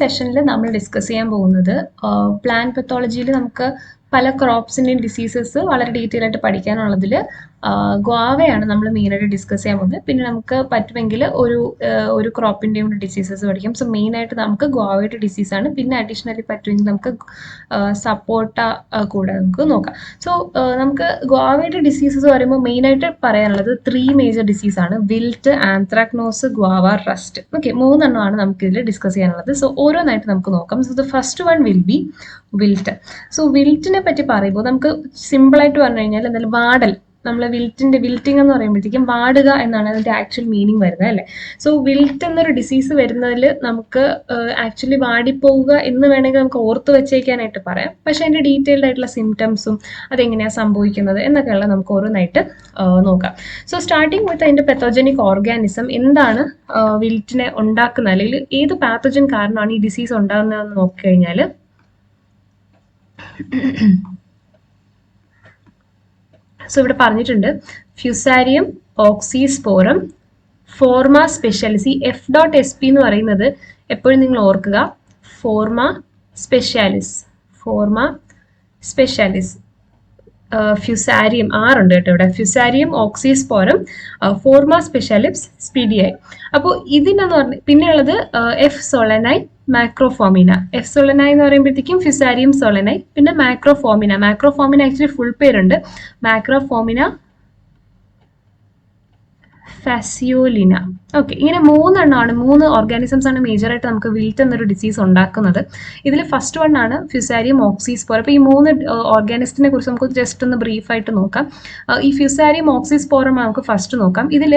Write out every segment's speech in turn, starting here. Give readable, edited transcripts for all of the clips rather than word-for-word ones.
സെഷനിൽ നമ്മൾ ഡിസ്കസ് ചെയ്യാൻ പോകുന്നത് പ്ലാന്റ് പത്തോളജിയിൽ നമുക്ക് പല ക്രോപ്സിൻ്റെയും ഡിസീസസ് വളരെ ഡീറ്റെയിൽ ആയിട്ട് പഠിക്കാനുള്ളതിൽ ഗ്വാവയാണ് നമ്മൾ മെയിനായിട്ട് ഡിസ്കസ് ചെയ്യാൻ പോകുന്നത്. പിന്നെ നമുക്ക് പറ്റുമെങ്കിൽ ഒരു ക്രോപ്പിൻ്റെയും ഡിസീസസ് പഠിക്കാം. സോ മെയിനായിട്ട് നമുക്ക് ഗ്വാവയുടെ ഡിസീസാണ്. പിന്നെ അഡീഷണലി പറ്റുമെങ്കിൽ നമുക്ക് സപ്പോർട്ട കൂടെ നമുക്ക് നോക്കാം. സോ നമുക്ക് ഗ്വാവയുടെ ഡിസീസസ് പറയുമ്പോൾ മെയിനായിട്ട് പറയാനുള്ളത് 3 മേജർ ഡിസീസാണ്: wilt, anthracnose, guava, rust. Okay, 3 എണ്ണമാണ് നമുക്കിതിൽ ഡിസ്കസ് ചെയ്യാനുള്ളത്. സോ ഓരോന്നായിട്ട് നമുക്ക് നോക്കാം. So the first one will be wilt. സോ വിൽറ്റിനെ പറ്റി പറയുമ്പോൾ നമുക്ക് സിമ്പിളായിട്ട് പറഞ്ഞു കഴിഞ്ഞാൽ എന്തായാലും വാടൽ, നമ്മൾ വിൽറ്റിംഗ് എന്ന് പറയുമ്പോഴത്തേക്കും വാടുക എന്നാണ് അതിൻ്റെ ആക്ച്വൽ മീനിങ് വരുന്നത്, അല്ലേ? സോ വിൽറ്റ് എന്നൊരു ഡിസീസ് വരുന്നതിൽ നമുക്ക് ആക്ച്വലി വാടിപ്പോവുക എന്ന് വേണമെങ്കിൽ നമുക്ക് ഓർത്ത് വെച്ചേക്കാനായിട്ട് പറയാം. പക്ഷേ അതിൻ്റെ ഡീറ്റെയിൽഡ് ആയിട്ടുള്ള സിംറ്റംസും അതെങ്ങനെയാണ് സംഭവിക്കുന്നത് എന്നൊക്കെയുള്ള നമുക്ക് ഓരോന്നായിട്ട് നോക്കാം. സോ സ്റ്റാർട്ടിങ് വിത്ത് അതിൻ്റെ പെത്തോജനിക് ഓർഗാനിസം, എന്താണ് വിൽറ്റിനെ ഉണ്ടാക്കുന്നത്, അല്ലെങ്കിൽ ഏത് പാത്തജൻ കാരണമാണ് ഈ ഡിസീസ് ഉണ്ടാകുന്നതെന്ന് നോക്കിക്കഴിഞ്ഞാൽ സോ ഇവിടെ പറഞ്ഞിട്ടുണ്ട് ഫ്യൂസാരിയം ഓക്സിസ്പോറം ഫോർമ സ്പെഷ്യാലിസ്. ഈ F.sp എന്ന് പറയുന്നത് എപ്പോഴും നിങ്ങൾ ഓർക്കുക, ഫോർമ സ്പെഷ്യാലിസ്. ഫ്യൂസാരിയം 6 ഉണ്ട് കേട്ടോ ഇവിടെ. ഫ്യൂസാരിയം ഓക്സിസ്പോറം ഫോർമ സ്പെഷ്യാലിസ് സ്പീഡിയായി. അപ്പോൾ ഇതിനെന്ന് പറഞ്ഞ പിന്നെയുള്ളത് F. സോളനൈ മാക്രോഫോമിന. F. സോളനൈ എന്ന് പറയുമ്പോഴത്തേക്കും ഫ്യൂസാരിയം സോളനൈ. പിന്നെ മാക്രോഫോമിന ആക്ച്വലി ഫുൾ പേരുണ്ട്, മാക്രോഫോമിന ഫാസിയോലിന. ഓക്കെ, ഇങ്ങനെ 3 എണ്ണമാണ്, 3 ഓർഗാനിസംസ് ആണ് മേജറായിട്ട് നമുക്ക് വിൽറ്റ് എന്നൊരു ഡിസീസ് ഉണ്ടാക്കുന്നത്. ഇതിൽ ഫസ്റ്റ് വൺ ആണ് ഫ്യൂസാരിയം ഓക്സിസ്പോറം. അപ്പോൾ ഈ 3 ഓർഗാനിസത്തിനെ കുറിച്ച് നമുക്ക് ജസ്റ്റ് ഒന്ന് ബ്രീഫായിട്ട് നോക്കാം. ഈ ഫ്യൂസാരിയം ഓക്സിസ്പോറം നമുക്ക് ഫസ്റ്റ് നോക്കാം. ഇതിൽ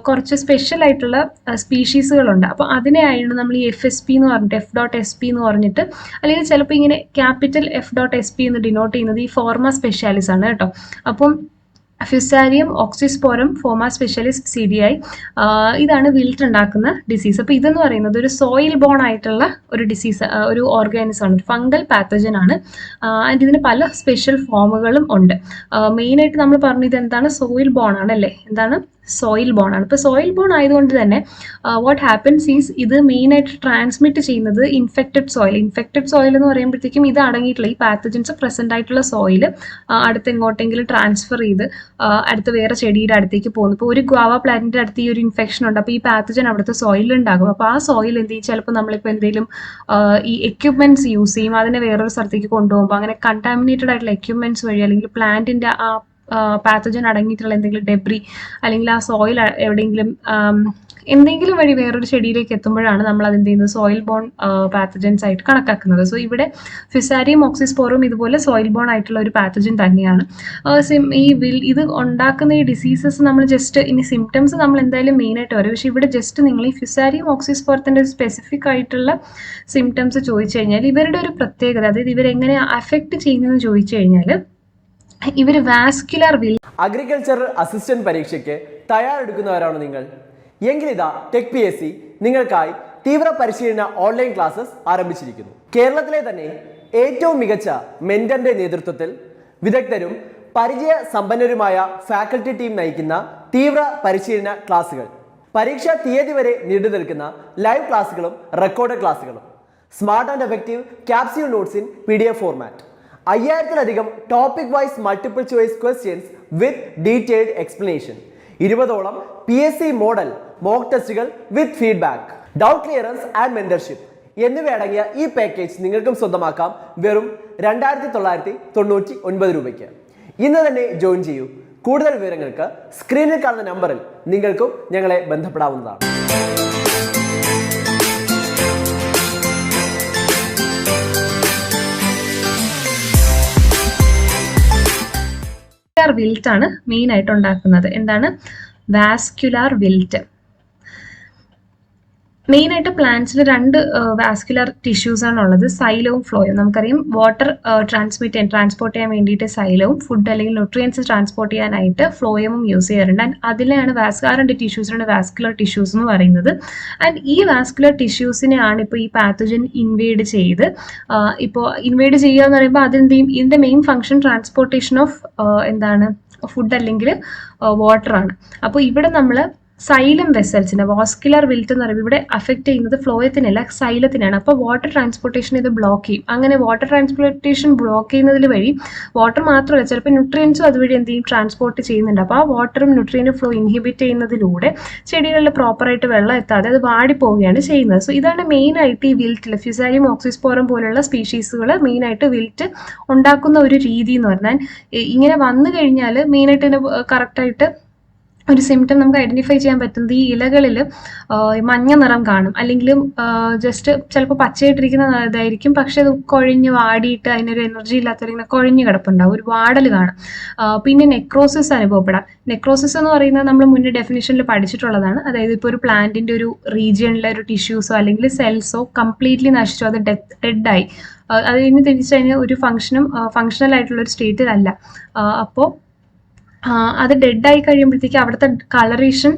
കുറച്ച് സ്പെഷ്യൽ ആയിട്ടുള്ള സ്പീഷീസുകളുണ്ട്. അപ്പോൾ അതിനെയാണ് നമ്മൾ ഈ FSP എന്ന് പറഞ്ഞിട്ട് F.sp എന്ന് പറഞ്ഞിട്ട്, അല്ലെങ്കിൽ ചിലപ്പോൾ ഇങ്ങനെ ക്യാപിറ്റൽ F.sp എന്ന് ഡിനോട്ട് ചെയ്യുന്നത് ഈ ഫോർമ സ്പെഷ്യാലിസ് ആണ് കേട്ടോ. അപ്പം ഫ്യൂസാരിയം ഓക്സിസ്പോറം ഫോർമ സ്പെഷ്യാലിസ് CDI, ഇതാണ് വിൽറ്റ് ഉണ്ടാക്കുന്ന ഡിസീസ്. അപ്പോൾ ഇതെന്ന് പറയുന്നത് ഒരു സോയിൽ ബോൺ ആയിട്ടുള്ള ഒരു ഡിസീസ്, ഒരു ഓർഗാനിസം ആണ്, ഒരു ഫംഗൽ പാത്തജൻ ആണ്. ആൻഡ് ഇതിന് പല സ്പെഷ്യൽ ഫോമുകളും ഉണ്ട്. മെയിനായിട്ട് നമ്മൾ പറഞ്ഞത് എന്താണ്, സോയിൽ ബോൺ ആണ്, അല്ലേ? എന്താണ്, സോയിൽ ബോൺ ആണ്. ഇപ്പോൾ സോയിൽ ബോൺ ആയതുകൊണ്ട് തന്നെ വാട്ട് ഹാപ്പൻസ് ഈസ്, ഇത് മെയിനായിട്ട് ട്രാൻസ്മിറ്റ് ചെയ്യുന്നത് ഇൻഫെക്റ്റഡ് സോയിൽ എന്ന് പറയുമ്പോഴത്തേക്കും ഇത് അടങ്ങിയിട്ടുള്ള ഈ പാത്തജൻസ് പ്രസന്റ് ആയിട്ടുള്ള സോയിൽ അടുത്ത് എങ്ങോട്ടെങ്കിലും ട്രാൻസ്ഫർ ചെയ്ത് അടുത്ത് വേറെ ചെടിയുടെ അടുത്തേക്ക് പോകുന്നു. ഇപ്പോൾ ഒരു ഗ്വാവ പ്ലാന്റിന്റെ അടുത്ത് ഈ ഒരു ഇൻഫെക്ഷൻ ഉണ്ട്, അപ്പോൾ ഈ പാത്തജൻ അവിടുത്തെ സോയിലിൽ ഉണ്ടാകും. അപ്പോൾ ആ സോയിൽ എന്ത് ചെയ്യും, ചിലപ്പോൾ നമ്മളിപ്പോൾ എന്തെങ്കിലും ഈ എക്യുപ്മെന്റ്സ് യൂസ് ചെയ്യും, അതിനെ വേറൊരു സ്ഥലത്തേക്ക് കൊണ്ടുപോകുമ്പോൾ അങ്ങനെ കണ്ടാമിനേറ്റഡ് ആയിട്ടുള്ള എക്യുപ്മെന്റ്സ് വഴി, അല്ലെങ്കിൽ പ്ലാന്റിന്റെ ആ പാത്തജൻ അടങ്ങിയിട്ടുള്ള എന്തെങ്കിലും ഡെബ്രി, അല്ലെങ്കിൽ ആ സോയിൽ എവിടെയെങ്കിലും എന്തെങ്കിലും വഴി വേറൊരു ചെടിയിലേക്ക് എത്തുമ്പോഴാണ് നമ്മൾ അതെന്ത് ചെയ്യുന്നത്, സോയിൽ ബോൺ പാത്തജൻസ് ആയിട്ട് കണക്കാക്കുന്നത്. സോ ഇവിടെ ഫ്യൂസാരിയം ഓക്സിസ്പോറും ഇതുപോലെ സോയിൽ ബോൺ ആയിട്ടുള്ള ഒരു പാത്തജൻ തന്നെയാണ്. ഇത് ഉണ്ടാക്കുന്ന ഈ ഡിസീസസ് നമ്മൾ ജസ്റ്റ് ഇനി സിംറ്റംസ് നമ്മൾ എന്തായാലും മെയിനായിട്ട് വരും. പക്ഷേ ഇവിടെ ജസ്റ്റ് നിങ്ങൾ ഈ ഫ്യൂസാരിയം ഓക്സിസ്പോറത്തിൻ്റെ സ്പെസിഫിക് ആയിട്ടുള്ള സിംറ്റംസ് ചോദിച്ചു കഴിഞ്ഞാൽ ഇവരുടെ ഒരു പ്രത്യേകത, അതായത് ഇവരെങ്ങനെ അഫക്റ്റ് ചെയ്യുന്നതെന്ന് ചോദിച്ചു കഴിഞ്ഞാൽ ഇവർ വാസ്കുലർ അഗ്രികൾച്ചറൽ അസിസ്റ്റന്റ് പരീക്ഷയ്ക്ക് തയ്യാറെടുക്കുന്നവരാണ് നിങ്ങൾ എങ്കിലിതാ ടെക് PSC നിങ്ങൾക്കായി തീവ്ര പരിശീലന ഓൺലൈൻ ക്ലാസ്സസ് ആരംഭിച്ചിരിക്കുന്നു. കേരളത്തിലെ തന്നെ ഏറ്റവും മികച്ച മെന്ററിന്റെ നേതൃത്വത്തിൽ വിദഗ്ധരും പരിചയ സമ്പന്നരുമായ ഫാക്കൽറ്റി ടീം നയിക്കുന്ന തീവ്ര പരിശീലന ക്ലാസുകൾ, പരീക്ഷാ തീയതി വരെ നീണ്ടു നിൽക്കുന്ന ലൈവ് ക്ലാസുകളും റെക്കോർഡ് ക്ലാസുകളും, smart and effective capsule notes in PDF format, 5000-ലധികം topic wise multiple choice questions with detailed explanation, 20ഓളം PSC മോഡൽ മോക്ക് ടെസ്റ്റുകൾ with feedback, doubt clearance and mentorship എന്നിവയടങ്ങിയ ഈ പാക്കേജ് നിങ്ങൾക്കും സ്വന്തമാക്കാം വെറും 2999 രൂപയ്ക്ക്. ഇന്ന് തന്നെ ജോയിൻ ചെയ്യൂ. കൂടുതൽ വിവരങ്ങൾക്ക് സ്ക്രീനിൽ കാണുന്ന നമ്പറിൽ നിങ്ങൾക്കും ഞങ്ങളെ ബന്ധപ്പെടാവുന്നതാണ്. വിൽറ്റ് ആണ് മെയിൻ ആയിട്ട് ഉണ്ടാക്കുന്നത്. എന്താണ് വാസ്കുലാർ വിൽറ്റ്? മെയിനായിട്ട് പ്ലാന്റ്സിൽ 2 വാസ്കുലർ ടിഷ്യൂസ് ആണുള്ളത്, സൈലവും ഫ്ലോയും. നമുക്കറിയാം വാട്ടർ ട്രാൻസ്പോർട്ട് ചെയ്യാൻ വേണ്ടിയിട്ട് സൈലവും, ഫുഡ് അല്ലെങ്കിൽ ന്യൂട്രിയൻസ് ട്രാൻസ്പോർട്ട് ചെയ്യാനായിട്ട് ഫ്ലോയമും യൂസ് ചെയ്യാറുണ്ട്. ആൻഡ് അതിലെയാണ് ടിഷ്യൂസിനാണ് വാസ്കുലർ ടിഷ്യൂസ് എന്ന് പറയുന്നത്. ആൻഡ് ഈ വാസ്കുലർ ടിഷ്യൂസിനെയാണ് ഇപ്പോൾ ഈ പാത്തജൻ ഇൻവേഡ് ചെയ്ത് ഇൻവേഡ് ചെയ്യുക എന്ന് പറയുമ്പോൾ അതെന്തെയും ഇതിൻ്റെ main function transportation of food അല്ലെങ്കിൽ വാട്ടർ ആണ്. അപ്പോൾ ഇവിടെ നമ്മൾ സൈലം വെസൽസിന് വാസ്കുലർ വിൽറ്റ് എന്ന് പറയുമ്പോൾ ഇവിടെ അഫക്റ്റ് ചെയ്യുന്നത് ഫ്ലോയത്തിനല്ല സൈലത്തിനാണ്. അപ്പോൾ വാട്ടർ ട്രാൻസ്പോർട്ടേഷൻ ഇത് ബ്ലോക്ക് ചെയ്യും. അങ്ങനെ വാട്ടർ ട്രാൻസ്പോർട്ടേഷൻ ബ്ലോക്ക് ചെയ്യുന്നതിൽ വഴി വാട്ടർ മാത്രമല്ല ചിലപ്പോൾ ന്യൂട്രിയൻസും അതുവഴി എന്ത് ചെയ്യും ട്രാൻസ്പോർട്ട് ചെയ്യുന്നുണ്ട്. അപ്പോൾ ആ വാട്ടറും ന്യൂട്രിയനും ഫ്ലോ ഇൻഹിബിറ്റ് ചെയ്യുന്നതിലൂടെ ചെടികളിൽ പ്രോപ്പറായിട്ട് വെള്ളം എത്താതെ അത് വാടിപ്പോവുകയാണ് ചെയ്യുന്നത്. സോ ഇതാണ് മെയിനായിട്ട് ഈ വിൽറ്റിൽ ഫ്യൂസാരിയം ഓക്സിസ്പോറം പോലുള്ള സ്പീഷീസുകൾ മെയിനായിട്ട് വിൽറ്റ് ഉണ്ടാക്കുന്ന ഒരു രീതി എന്ന് പറഞ്ഞാൽ ഇങ്ങനെ വന്നു കഴിഞ്ഞാൽ മെയിനായിട്ട് ഇതിന് കറക്റ്റായിട്ട് ഒരു സിംറ്റം നമുക്ക് ഐഡന്റിഫൈ ചെയ്യാൻ പറ്റുന്നത് ഈ ഇലകളിൽ മഞ്ഞ നിറം കാണും, അല്ലെങ്കിൽ ജസ്റ്റ് ചിലപ്പോൾ പച്ചയായിട്ടിരിക്കുന്ന ഇതായിരിക്കും, പക്ഷെ അത് കുഴഞ്ഞ് വാടിയിട്ട് അതിനൊരു എനർജി ഇല്ലാത്തവരിങ്ങനെ കുഴഞ്ഞ് കിടപ്പുണ്ടാവും, ഒരു വാടൽ കാണും. പിന്നെ നെക്രോസിസ് അനുഭവപ്പെടാം. നെക്രോസിസ് എന്ന് പറയുന്നത് നമ്മൾ മുന്നേ ഡെഫിനിഷനിൽ പഠിച്ചിട്ടുള്ളതാണ്. അതായത് ഇപ്പോൾ ഒരു പ്ലാന്റിൻ്റെ ഒരു റീജിയണിലെ ഒരു ടിഷ്യൂസോ അല്ലെങ്കിൽ സെൽസോ കംപ്ലീറ്റ്ലി നശിച്ചോ അത് ഡെഡായി അത് കഴിഞ്ഞ് തിരിച്ചതിന് ഒരു ഫങ്ഷണൽ ആയിട്ടുള്ള ഒരു സ്റ്റേറ്റിലല്ല. അപ്പോൾ അത് ഡെഡായി കഴിയുമ്പോഴത്തേക്ക് അവിടുത്തെ കളറേഷൻ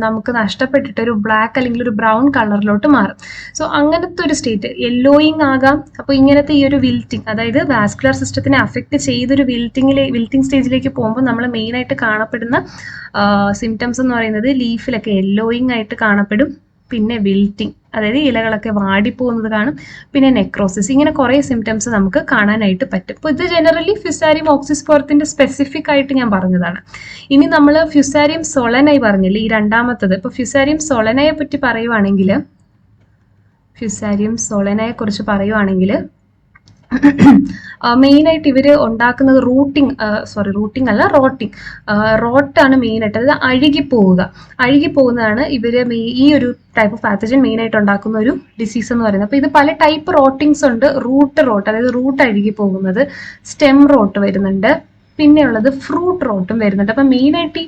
നമുക്ക് നഷ്ടപ്പെട്ടിട്ട് ഒരു ബ്ലാക്ക് അല്ലെങ്കിൽ ഒരു ബ്രൗൺ കളറിലോട്ട് മാറും. സോ അങ്ങനത്തെ ഒരു സ്റ്റേറ്റ് യെല്ലോയിങ് ആകാം. അപ്പോൾ ഇങ്ങനത്തെ ഈ ഒരു വിൽറ്റിംഗ്, അതായത് വാസ്കുലർ സിസ്റ്റത്തിനെ അഫക്റ്റ് ചെയ്തൊരു വിൽറ്റിംഗ് സ്റ്റേജിലേക്ക് പോകുമ്പോൾ നമ്മൾ മെയിനായിട്ട് കാണപ്പെടുന്ന സിംറ്റംസ് എന്ന് പറയുന്നത് ലീഫിലൊക്കെ യെല്ലോയിങ് ആയിട്ട് കാണപ്പെടും, പിന്നെ വിൽറ്റിംഗ് അതായത് ഇലകളൊക്കെ വാടിപ്പോകുന്നത് കാണും, പിന്നെ നെക്രോസിസ്, ഇങ്ങനെ കുറേ സിംറ്റംസ് നമുക്ക് കാണാനായിട്ട് പറ്റും. അപ്പോൾ ഇത് ജനറലി ഫ്യൂസാരിയം ഓക്സിസ്പോറത്തിന്റെ സ്പെസിഫിക് ആയിട്ട് ഞാൻ പറഞ്ഞതാണ്. ഇനി നമ്മൾ ഫ്യൂസാരിയം സൊളനൈ പറഞ്ഞില്ലേ, ഈ രണ്ടാമത്തത്. ഇപ്പോൾ ഫ്യൂസാരിയം സൊളനയെ പറ്റി പറയുവാണെങ്കിൽ, ഫ്യൂസാരിയം സൊളനയെ കുറിച്ച് പറയുവാണെങ്കിൽ മെയിനായിട്ട് ഇവർ ഉണ്ടാക്കുന്നത് റോട്ടാണ് മെയിനായിട്ട്. അതായത് അഴുകിപ്പോകുന്നതാണ് ഇവർ ഈ ഒരു ടൈപ്പ് ഓഫ് പാത്തജൻ മെയിനായിട്ട് ഉണ്ടാക്കുന്ന ഒരു ഡിസീസ് എന്ന് പറയുന്നത്. അപ്പോൾ ഇത് പല ടൈപ്പ് റോട്ടിങ്സ് ഉണ്ട്. റോട്ട് അതായത് റൂട്ട് അഴുകി പോകുന്നത്, സ്റ്റെം റോട്ട് വരുന്നുണ്ട്, പിന്നെയുള്ളത് ഫ്രൂട്ട് റോട്ടും വരുന്നുണ്ട്. അപ്പം മെയിനായിട്ട് ഈ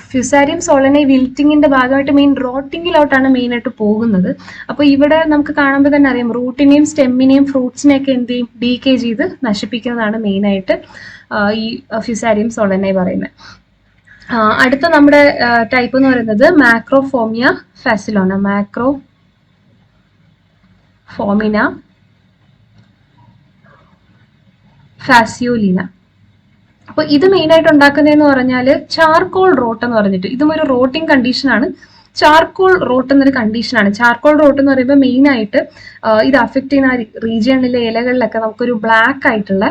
ഫ്യൂസാരിയം സോളനെ വിൽറ്റിങ്ങിന്റെ ഭാഗമായിട്ട് മെയിൻ റോട്ടിങ്ങിലോട്ടാണ് മെയിനായിട്ട് പോകുന്നത്. അപ്പോൾ ഇവിടെ നമുക്ക് കാണുമ്പോൾ തന്നെ അറിയാം റൂട്ടിനെയും സ്റ്റെമ്മിനെയും ഫ്രൂട്ട്സിനെയൊക്കെ എന്ത് ചെയ്യും ഡീകേ ചെയ്ത് നശിപ്പിക്കുന്നതാണ് മെയിനായിട്ട് ഈ ഫ്യൂസാരിയം സോളനെ പറയുന്നത്. അടുത്ത നമ്മുടെ ടൈപ്പ് എന്ന് പറയുന്നത് മാക്രോഫോമിയ ഫാസിയോലിന. അപ്പോൾ ഇത് മെയിനായിട്ട് ഉണ്ടാക്കുന്നതെന്ന് പറഞ്ഞാൽ ചാർക്കോൾ റോട്ട് എന്ന് പറഞ്ഞിട്ട്, ഇതും ഒരു റോട്ടിംഗ് കണ്ടീഷനാണ്. ചാർക്കോൾ റോട്ട് എന്നൊരു കണ്ടീഷനാണ്. ചാർക്കോൾ റോട്ട് എന്ന് പറയുമ്പോൾ മെയിനായിട്ട് ഇത് അഫക്റ്റ് ചെയ്യുന്ന റിജിയണിലെ ഇലകളിലൊക്കെ നമുക്കൊരു ബ്ലാക്ക് ആയിട്ടുള്ള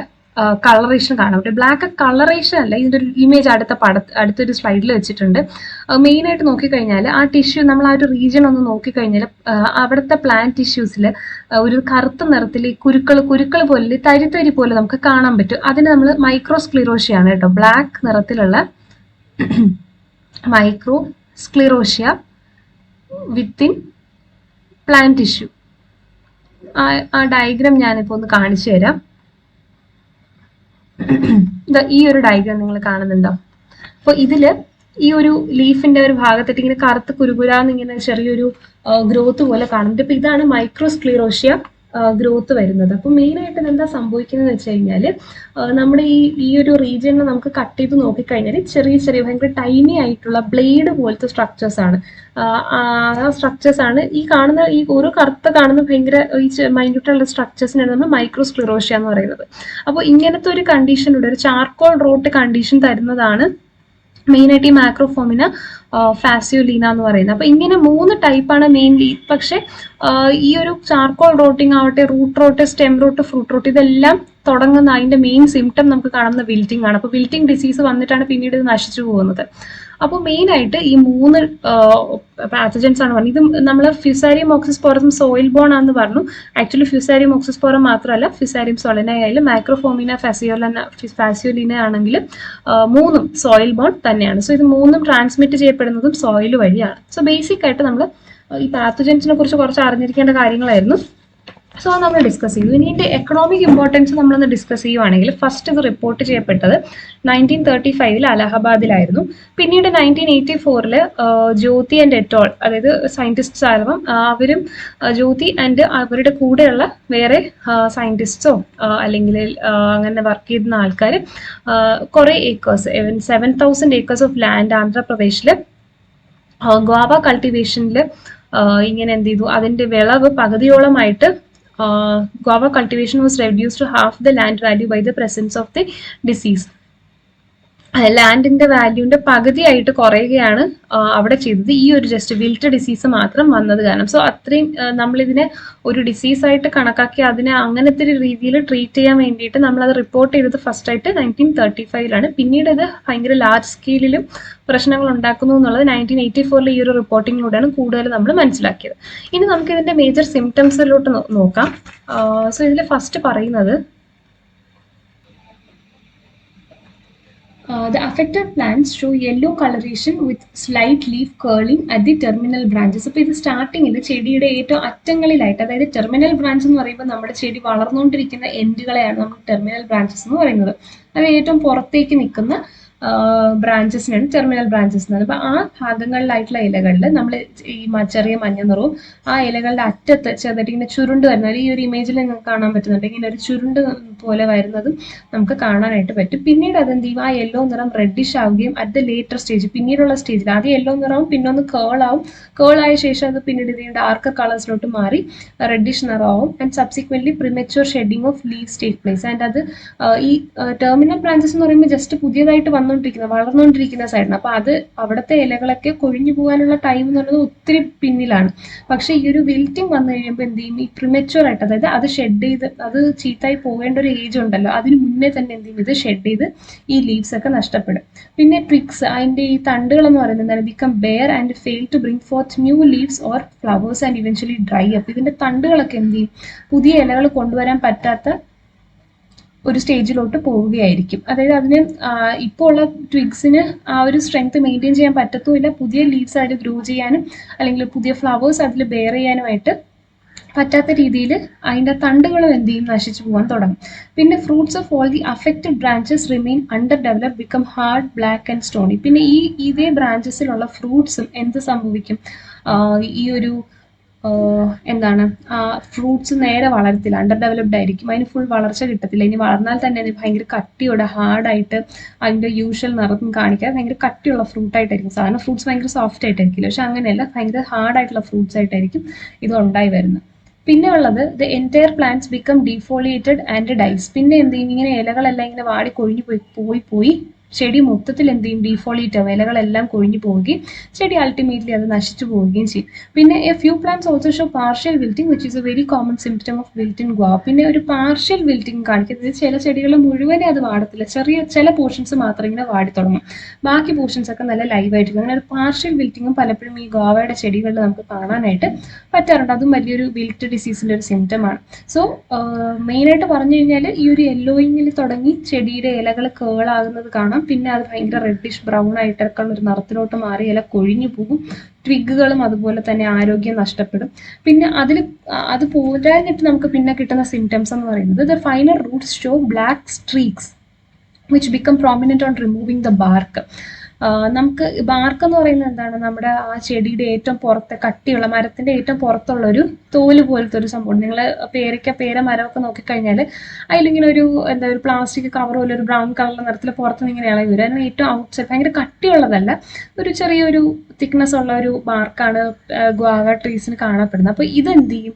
കളറേഷൻ കാണാൻ പറ്റും. ബ്ലാക്ക് കളറേഷൻ അല്ല, ഇതിൻ്റെ ഒരു ഇമേജ് അടുത്തൊരു സ്ലൈഡിൽ വെച്ചിട്ടുണ്ട്. മെയിനായിട്ട് നോക്കിക്കഴിഞ്ഞാൽ ആ ടിഷ്യൂ, നമ്മൾ ആ ഒരു റീജിയൻ ഒന്ന് നോക്കിക്കഴിഞ്ഞാൽ അവിടുത്തെ പ്ലാന്റ് ടിഷ്യൂസിൽ ഒരു കറുത്ത നിറത്തിൽ കുരുക്കൾ പോലെ തരി പോലെ നമുക്ക് കാണാൻ പറ്റും. അതിന് നമ്മൾ മൈക്രോസ്ക്ലിറോഷ്യാണ് കേട്ടോ, ബ്ലാക്ക് നിറത്തിലുള്ള മൈക്രോസ്ക്ലിറോഷ്യ വിത്തിൻ പ്ലാന്റ് ടിഷ്യൂ. ആ ഡയഗ്രാം ഞാനിപ്പോൾ ഒന്ന് കാണിച്ചു തരാം. ഈ ഒരു ഡയഗ്രാം നിങ്ങൾ കാണുന്നുണ്ടോ? അപ്പോൾ ഇതില് ഈ ഒരു ലീഫിന്റെ ഒരു ഭാഗത്തിട്ട് ഇങ്ങനെ കറുത്ത് കുരുകുരാന്ന് ഇങ്ങനെ ചെറിയൊരു ഗ്രോത്ത് പോലെ കാണുന്നുണ്ട്. അപ്പൊ ഇതാണ് മൈക്രോസ്ക്ലിറോഷ്യ ഗ്രോത്ത് വരുന്നത്. അപ്പോൾ മെയിനായിട്ട് എന്താ സംഭവിക്കുന്നത് വെച്ച് കഴിഞ്ഞാൽ നമ്മുടെ ഈ ഒരു റീജിയനിൽ നമുക്ക് കട്ട് ചെയ്ത് നോക്കിക്കഴിഞ്ഞാൽ ചെറിയ ഭയങ്കര ടൈനി ആയിട്ടുള്ള ബ്ലേഡ് പോലത്തെ സ്ട്രക്ചേഴ്സ് ആണ്. ആ സ്ട്രക്ചേഴ്സ് ആണ് ഈ കാണുന്ന, ഈ ഒരു കറുത്ത കാണുന്ന ഭയങ്കര ഈ മൈന്യൂട്ടുള്ള സ്ട്രക്ചേഴ്സിനാണ് നമ്മൾ മൈക്രോസ്ക്ലിറോഷ്യ എന്ന് പറയുന്നത്. അപ്പോൾ ഇങ്ങനത്തെ ഒരു കണ്ടീഷനുണ്ട്, ഒരു ചാർക്കോൾ റോട്ട് കണ്ടീഷൻ തരുന്നതാണ് മെയിനായിട്ട് ഈ മാക്രോഫോമിന ഫാസിയോലീന എന്ന് പറയുന്നത്. അപ്പൊ ഇങ്ങനെ 3 ടൈപ്പാണ് മെയിൻലി. പക്ഷെ ഈ ഒരു ചാർക്കോൾ റോട്ടിംഗ് ആവട്ടെ, root rot, stem rot, fruit rot, ഇതെല്ലാം തുടങ്ങുന്ന അതിന്റെ മെയിൻ സിംറ്റം നമുക്ക് കാണുന്ന വിൽറ്റിംഗ് ആണ്. അപ്പോൾ വിൽറ്റിംഗ് ഡിസീസ് വന്നിട്ടാണ് പിന്നീട് ഇത് നശിച്ചു പോകുന്നത്. അപ്പോൾ മെയിനായിട്ട് ഈ 3 പാത്തജൻസ് ആണ് പറഞ്ഞത്. ഇത് നമ്മൾ ഫ്യൂസാരിയം ഓക്സിസ്പോറം സോയിൽ ബോൺ ആണെന്ന് പറഞ്ഞു. ആക്ച്വലി ഫ്യൂസാരിയം ഓക്സിസ്പോറം മാത്രമല്ല, ഫ്യൂസാരിയം സോളന ആയാലും മാക്രോഫോമിന ഫാസിയോലിന ആണെങ്കിലും 3ഉം സോയിൽ ബോൺ തന്നെയാണ്. സോ ഇത് 3ഉം ട്രാൻസ്മിറ്റ് ചെയ്യപ്പെടുന്നതും സോയിൽ വഴിയാണ്. സോ ബേസിക് ആയിട്ട് നമ്മൾ ഈ പാത്തജൻസിനെ കുറിച്ച് കുറച്ച് അറിഞ്ഞിരിക്കേണ്ട കാര്യങ്ങളായിരുന്നു. സോ നമ്മൾ ഡിസ്കസ് ചെയ്തു. ഇനി ഇതിന്റെ എക്കണോമിക് ഇമ്പോർട്ടൻസ് നമ്മളൊന്ന് ഡിസ്കസ് ചെയ്യുവാണെങ്കിൽ, ഫസ്റ്റ് ഇത് റിപ്പോർട്ട് ചെയ്യപ്പെട്ടത് 1935 അലഹബാദിലായിരുന്നു. പിന്നീട് 1984 ജ്യോതി ആൻഡ് എറ്റോൾ, അതായത് സയന്റിസ്റ്റ്സ് ആയിരുന്നു, അവരും ജ്യോതി ആൻഡ് അവരുടെ കൂടെയുള്ള വേറെ സയന്റിസ്റ്റോ അല്ലെങ്കിൽ അങ്ങനെ വർക്ക് ചെയ്യുന്ന ആൾക്കാർ കുറെ ഏക്കേഴ്സ്, 7,000 ഏക്കേഴ്സ് ഓഫ് ലാൻഡ് ആന്ധ്രാപ്രദേശിൽ ഗോവ കൾട്ടിവേഷനിൽ ഇങ്ങനെ എന്ത് ചെയ്തു, അതിന്റെ വിളവ് പകുതിയോളമായിട്ട് guava cultivation was reduced to half the land value by the presence of the disease. ലാൻഡിന്റെ വാല്യൂന്റെ പകുതിയായിട്ട് കുറയുകയാണ് അവിടെ ചെയ്തത്, ഈ ഒരു ജസ്റ്റ് വിൽറ്റ് ഡിസീസ് മാത്രം വന്നത് കാരണം. സോ അത്രയും നമ്മളിതിനെ ഒരു ഡിസീസായിട്ട് കണക്കാക്കി അതിനെ അങ്ങനത്തെ ഒരു രീതിയിൽ ട്രീറ്റ് ചെയ്യാൻ വേണ്ടിയിട്ട് നമ്മളത് റിപ്പോർട്ട് ചെയ്തത് ഫസ്റ്റ് ആയിട്ട് 1935 പിന്നീട് ഇത് ഭയങ്കര ലാർജ് സ്കെയിലിലും പ്രശ്നങ്ങൾ ഉണ്ടാക്കുന്നു എന്നുള്ളത് 1984 ഈ ഒരു റിപ്പോർട്ടിങ്ങിലൂടെയാണ് കൂടുതൽ നമ്മൾ മനസ്സിലാക്കിയത്. ഇനി നമുക്ക് ഇതിന്റെ മേജർ സിംറ്റംസിലോട്ട് നോക്കാം. സോ ഇതിൽ ഫസ്റ്റ് പറയുന്നത് the affected plants show yellow coloration with slight leaf curling at the terminal branches. അപ്പോൾ ഇത് സ്റ്റാർട്ടിങ്ങിൽ ചെടിയുടെ ഏറ്റവും അറ്റങ്ങളിലായിട്ട്, അതായത് ടെർമിനൽ ബ്രാഞ്ച് എന്ന് പറയുമ്പോൾ നമ്മുടെ ചെടി വളർന്നുകൊണ്ടിരിക്കുന്ന എൻഡുകളെയാണ് നമ്മൾ ടെർമിനൽ ബ്രാഞ്ചസ് എന്ന് പറയുന്നത്. അത് ഏറ്റവും പുറത്തേക്ക് നിൽക്കുന്ന ബ്രാഞ്ചസിനാണ് ടെർമിനൽ ബ്രാഞ്ചസ് എന്ന് പറയുന്നത്. അപ്പോൾ ആ ഭാഗങ്ങളിലായിട്ടുള്ള ഇലകളിൽ നമ്മൾ ഈ ചെറിയ മഞ്ഞ നിറവും ആ ഇലകളുടെ അറ്റത്ത് ചെറുതായിട്ട് ഇങ്ങനെ ചുരുണ്ട് വരുന്നത്, ഈ ഒരു ഇമേജിൽ നിങ്ങൾക്ക് കാണാൻ പറ്റുന്നുണ്ട്, ഇങ്ങനെ ഒരു ചുരുണ്ട് പോലെ വരുന്നതും നമുക്ക് കാണാനായിട്ട് പറ്റും. പിന്നീട് അതെന്ത് ചെയ്യും, ആ യെല്ലോ നിറം റെഡിഷ് ആവുകയും അറ്റ് ദ ലേറ്റർ സ്റ്റേജ്, പിന്നീടുള്ള സ്റ്റേജിൽ ആദ്യം യെല്ലോ നിറവും പിന്നെ ഒന്ന് കേളാവും, കേളായ ശേഷം അത് പിന്നീട് ഇതിന്റെ ഡാർക്കർ കളേഴ്സിലോട്ട് മാറി റെഡിഷ് നിറമാവും. And subsequently premature shedding of leaves take place. And അത് ഈ ടെർമിനൽ ബ്രാഞ്ചസ് എന്ന് പറയുമ്പോൾ ജസ്റ്റ് പുതിയതായിട്ട് വളർന്നുകൊണ്ടിരിക്കുന്ന സൈഡാണ്. അപ്പൊ അത് അവിടുത്തെ ഇലകളൊക്കെ കൊഴിഞ്ഞു പോകാനുള്ള ടൈം എന്ന് പറയുന്നത് ഒത്തിരി പിന്നിലാണ്. പക്ഷെ ഈ ഒരു വിൽറ്റിംഗ് വന്നു കഴിയുമ്പോൾ എന്ത് ചെയ്യും, ഈ പ്രിമച്യൂർ ആയിട്ട്, അതായത് അത് ഷെഡ് ചെയ്ത് അത് ചീത്തായി പോകേണ്ട ഒരു ഏജ് ഉണ്ടല്ലോ, അതിന് മുന്നേ തന്നെ എന്ത് ചെയ്യും, ഇത് ഷെഡ് ചെയ്ത് ഈ ലീവ്സ് ഒക്കെ നഷ്ടപ്പെടും. പിന്നെ ട്വിഗ്സ്, അതിന്റെ ഈ തണ്ടുകൾ എന്ന് പറയുന്നത് എന്താണ്, become bare and fail to bring forth new leaves or flowers and eventually dry up. ഇതിന്റെ തണ്ടുകളൊക്കെ എന്ത് ചെയ്യും, പുതിയ ഇലകൾ കൊണ്ടുവരാൻ പറ്റാത്ത ഒരു സ്റ്റേജിലോട്ട് പോവുകയായിരിക്കും. അതായത് അതിന് ഇപ്പോൾ ഉള്ള ട്വിഗ്സിന് ആ ഒരു സ്ട്രെങ്ത് മെയിൻറ്റെയിൻ ചെയ്യാൻ പറ്റത്തുമില്ല, പുതിയ ലീവ്സ് ആയിട്ട് ഗ്രോ ചെയ്യാനും അല്ലെങ്കിൽ പുതിയ ഫ്ലവേഴ്സ് അതിൽ ബെയർ ചെയ്യാനുമായിട്ട് പറ്റാത്ത രീതിയിൽ അതിൻ്റെ തണ്ടുകളും എന്ത് ചെയ്യും, നശിച്ചു പോകാൻ തുടങ്ങും. പിന്നെ fruits of all the affected branches remain under develop, become hard, black and Stony. പിന്നെ ഇതേ ബ്രാഞ്ചസിലുള്ള ഫ്രൂട്ട്സും എന്ത് സംഭവിക്കും, ഈ ഒരു എന്താണ്, ഫ്രൂട്ട്സ് നേരെ വളരത്തില്ല, അണ്ടർ ഡെവലപ്ഡ് ആയിരിക്കും, അതിന് ഫുൾ വളർച്ച കിട്ടത്തില്ല. ഇനി വളർന്നാൽ തന്നെ അത് ഭയങ്കര കട്ടിയോടെ ഹാർഡായിട്ട് അതിൻ്റെ യൂഷ്വൽ നിറം കാണിക്കാതെ ഭയങ്കര കട്ടിയുള്ള ഫ്രൂട്ടായിട്ടായിരിക്കും. സാധാരണ ഫ്രൂട്ട്സ് ഭയങ്കര സോഫ്റ്റ് ആയിട്ടായിരിക്കില്ല, പക്ഷെ അങ്ങനെയല്ല, ഭയങ്കര ഹാർഡായിട്ടുള്ള ഫ്രൂട്ട്സ് ആയിട്ടായിരിക്കും ഇത് ഉണ്ടായി വരുന്നത്. പിന്നെ ഉള്ളത് the entire plants become defoliated and dies. പിന്നെ എന്ത് ചെയ്യും, ഇങ്ങനെ ഇലകളെല്ലാം ഇങ്ങനെ വാടി കൊഴിഞ്ഞു പോയി ചെടി മൊത്തത്തിൽ എന്ത് ചെയ്യും, ഡീഫോളിയേറ്റ് ആവും, ഇലകളെല്ലാം കൊഴിഞ്ഞു പോവുകയും ചെടി അൾട്ടിമേറ്റ്ലി അത് നശിച്ചു പോവുകയും ചെയ്യും. പിന്നെ A few plants also show partial wilting which is A very common symptom of wilt in guava. പിന്നെ ഒരു പാർഷ്യൽ വിൽറ്റിംഗ് കാണിക്കുന്നത്, ചില ചെടികൾ മുഴുവനെ അത് വാടത്തില്ല, ചില പോർഷൻസ് മാത്രം ഇങ്ങനെ വാടി തുടങ്ങും, ബാക്കി പോർഷൻസ് ഒക്കെ നല്ല ലൈവ് ആയിട്ടിരിക്കും. അങ്ങനെ ഒരു പാർഷ്യൽ വിൽറ്റിങ്ങും പലപ്പോഴും ഈ ഗുവാവയുടെ ചെടികളിൽ നമുക്ക് കാണാനായിട്ട് പറ്റാറുണ്ട്. അതും വലിയൊരു വിൽറ്റ് ഡിസീസിന്റെ ഒരു സിംറ്റമാണ്. സോ മെയിനായിട്ട് പറഞ്ഞു കഴിഞ്ഞാൽ ഈ ഒരു യെല്ലോയിങ്ങിൽ തുടങ്ങി ചെടിയുടെ ഇലകൾ കേളാകുന്നത് കാണാം. പിന്നെ അത് ഭയങ്കര റെഡിഷ് ബ്രൗൺ ആയിട്ടൊക്കെ ഉള്ള ഒരു നിറത്തിലോട്ട് മാറി ഇല കൊഴിഞ്ഞു പോകും. ട്വിഗുകളും അതുപോലെ തന്നെ ആരോഗ്യം നഷ്ടപ്പെടും. പിന്നെ അത് പോരാഞ്ഞിട്ട് നമുക്ക് പിന്നെ കിട്ടുന്ന സിംറ്റംസ് എന്ന് പറയുന്നത് the final roots show black streaks which become prominent on removing the bark. നമുക്ക് ബാർക്ക് എന്ന് പറയുന്നത് എന്താണ്, നമ്മുടെ ആ ചെടിയുടെ ഏറ്റവും പുറത്തെ കട്ടിയുള്ള മരത്തിന്റെ ഏറ്റവും പുറത്തുള്ള ഒരു തോല് പോലത്തെ ഒരു സംഭവം. നിങ്ങൾ പേര മരമൊക്കെ നോക്കിക്കഴിഞ്ഞാൽ അതിലിങ്ങനെ ഒരു പ്ലാസ്റ്റിക് കവർ പോലെ ഒരു ബ്രൗൺ കളറിലെ നിറത്തിൽ പുറത്തുനിന്ന് ഇങ്ങനെ ഇളകി വരും. അതിന് ഏറ്റവും ഔട്ട്സൈഡ് ഭയങ്കര കട്ടിയുള്ളതല്ല, ഒരു ചെറിയൊരു തിക്നെസ് ഉള്ള ഒരു ബാർക്കാണ് ഗുവാവ ട്രീസിന് കാണപ്പെടുന്നത്. അപ്പോൾ ഇതെന്ത് ചെയ്യും,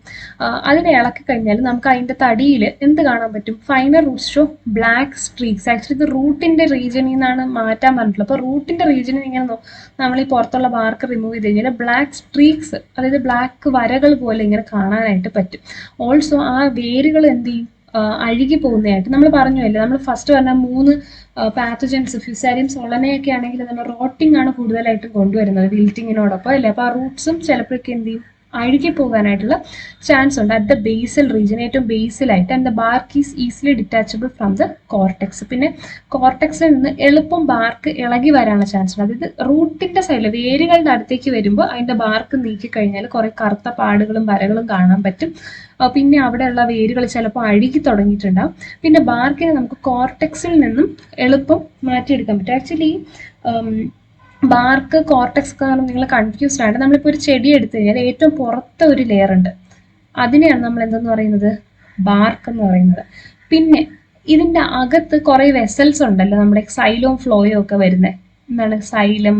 അതിനെ ഇളക്കി കഴിഞ്ഞാൽ നമുക്ക് അതിന്റെ തടിയിൽ എന്ത് കാണാൻ പറ്റും, final roots show black streaks. Actually ഇത് റൂട്ടിന്റെ റീജിയനിൽ നിന്നാണ് മാറ്റാൻ പറഞ്ഞിട്ടുള്ളത്. അപ്പോൾ റൂട്ടിന്റെ റീജിയനിൽ ഇങ്ങനെ നമ്മൾ ഈ പുറത്തുള്ള ബാർക്ക് റിമൂവ് ചെയ്ത് കഴിഞ്ഞാൽ ബ്ലാക്ക് സ്ട്രീക്സ്, അതായത് ബ്ലാക്ക് വരകൾ പോലെ ഇങ്ങനെ കാണാനായിട്ട് പറ്റും. ഓൾസോ ആ വേരുകൾ എന്ത് ചെയ്യും, അഴുകി പോകുന്നതായിട്ട് നമ്മൾ പറഞ്ഞല്ലേ, നമ്മൾ ഫസ്റ്റ് പറഞ്ഞ 3 പാത്തജൻസ് ഫ്യൂസാരിയം സോളനയൊക്കെ ആണെങ്കിൽ നമ്മൾ റോട്ടിംഗ് ആണ് കൂടുതലായിട്ടും കൊണ്ടുവരുന്നത് വിൽറ്റിങ്ങിനോടൊപ്പം അല്ലേ. അപ്പോൾ ആ റൂട്ട്സും ചിലപ്പോഴൊക്കെ എന്ത് ചെയ്യും, അഴുകി പോകാനായിട്ടുള്ള ചാൻസ് ഉണ്ട് അറ്റ് ദ ബേസൽ റീജിയൻ, ഏറ്റവും ബേസിലായിട്ട്. And the bark is easily detachable from the cortex. പിന്നെ കോർട്ടെക്സിൽ നിന്ന് എളുപ്പം ബാർക്ക് ഇളകി വരാനുള്ള ചാൻസ് ഉണ്ട്. അതായത് റൂട്ടിന്റെ സൈഡിൽ വേരുകളുടെ അടുത്തേക്ക് വരുമ്പോൾ അതിന്റെ ബാർക്ക് നീക്കി കഴിഞ്ഞാൽ കുറെ കറുത്ത പാടുകളും വരകളും കാണാൻ പറ്റും. പിന്നെ അവിടെയുള്ള വേരുകൾ ചിലപ്പോൾ അഴുകി തുടങ്ങിയിട്ടുണ്ടാവും. പിന്നെ ബാർക്കിനെ നമുക്ക് കോർട്ടെക്സിൽ നിന്നും എളുപ്പം മാറ്റിയെടുക്കാൻ പറ്റും. ആക്ച്വലി ബാർക്ക് കോർട്ടെക്സ് കാരണം നിങ്ങൾ കൺഫ്യൂസ്ഡ് ആണ്. നമ്മളിപ്പോൾ ഒരു ചെടി എടുത്തു കഴിഞ്ഞാൽ ഏറ്റവും പുറത്തെ ഒരു ലെയർ ഉണ്ട്, അതിനെയാണ് നമ്മൾ എന്തെന്ന് പറയുന്നത്, ബാർക്ക് എന്ന് പറയുന്നത്. പിന്നെ ഇതിന്റെ അകത്ത് കുറെ വെസൽസ് ഉണ്ടല്ലോ, നമ്മുടെ സൈലോം ഫ്ലോയും ഒക്കെ വരുന്നത്, എന്താണ് സൈലം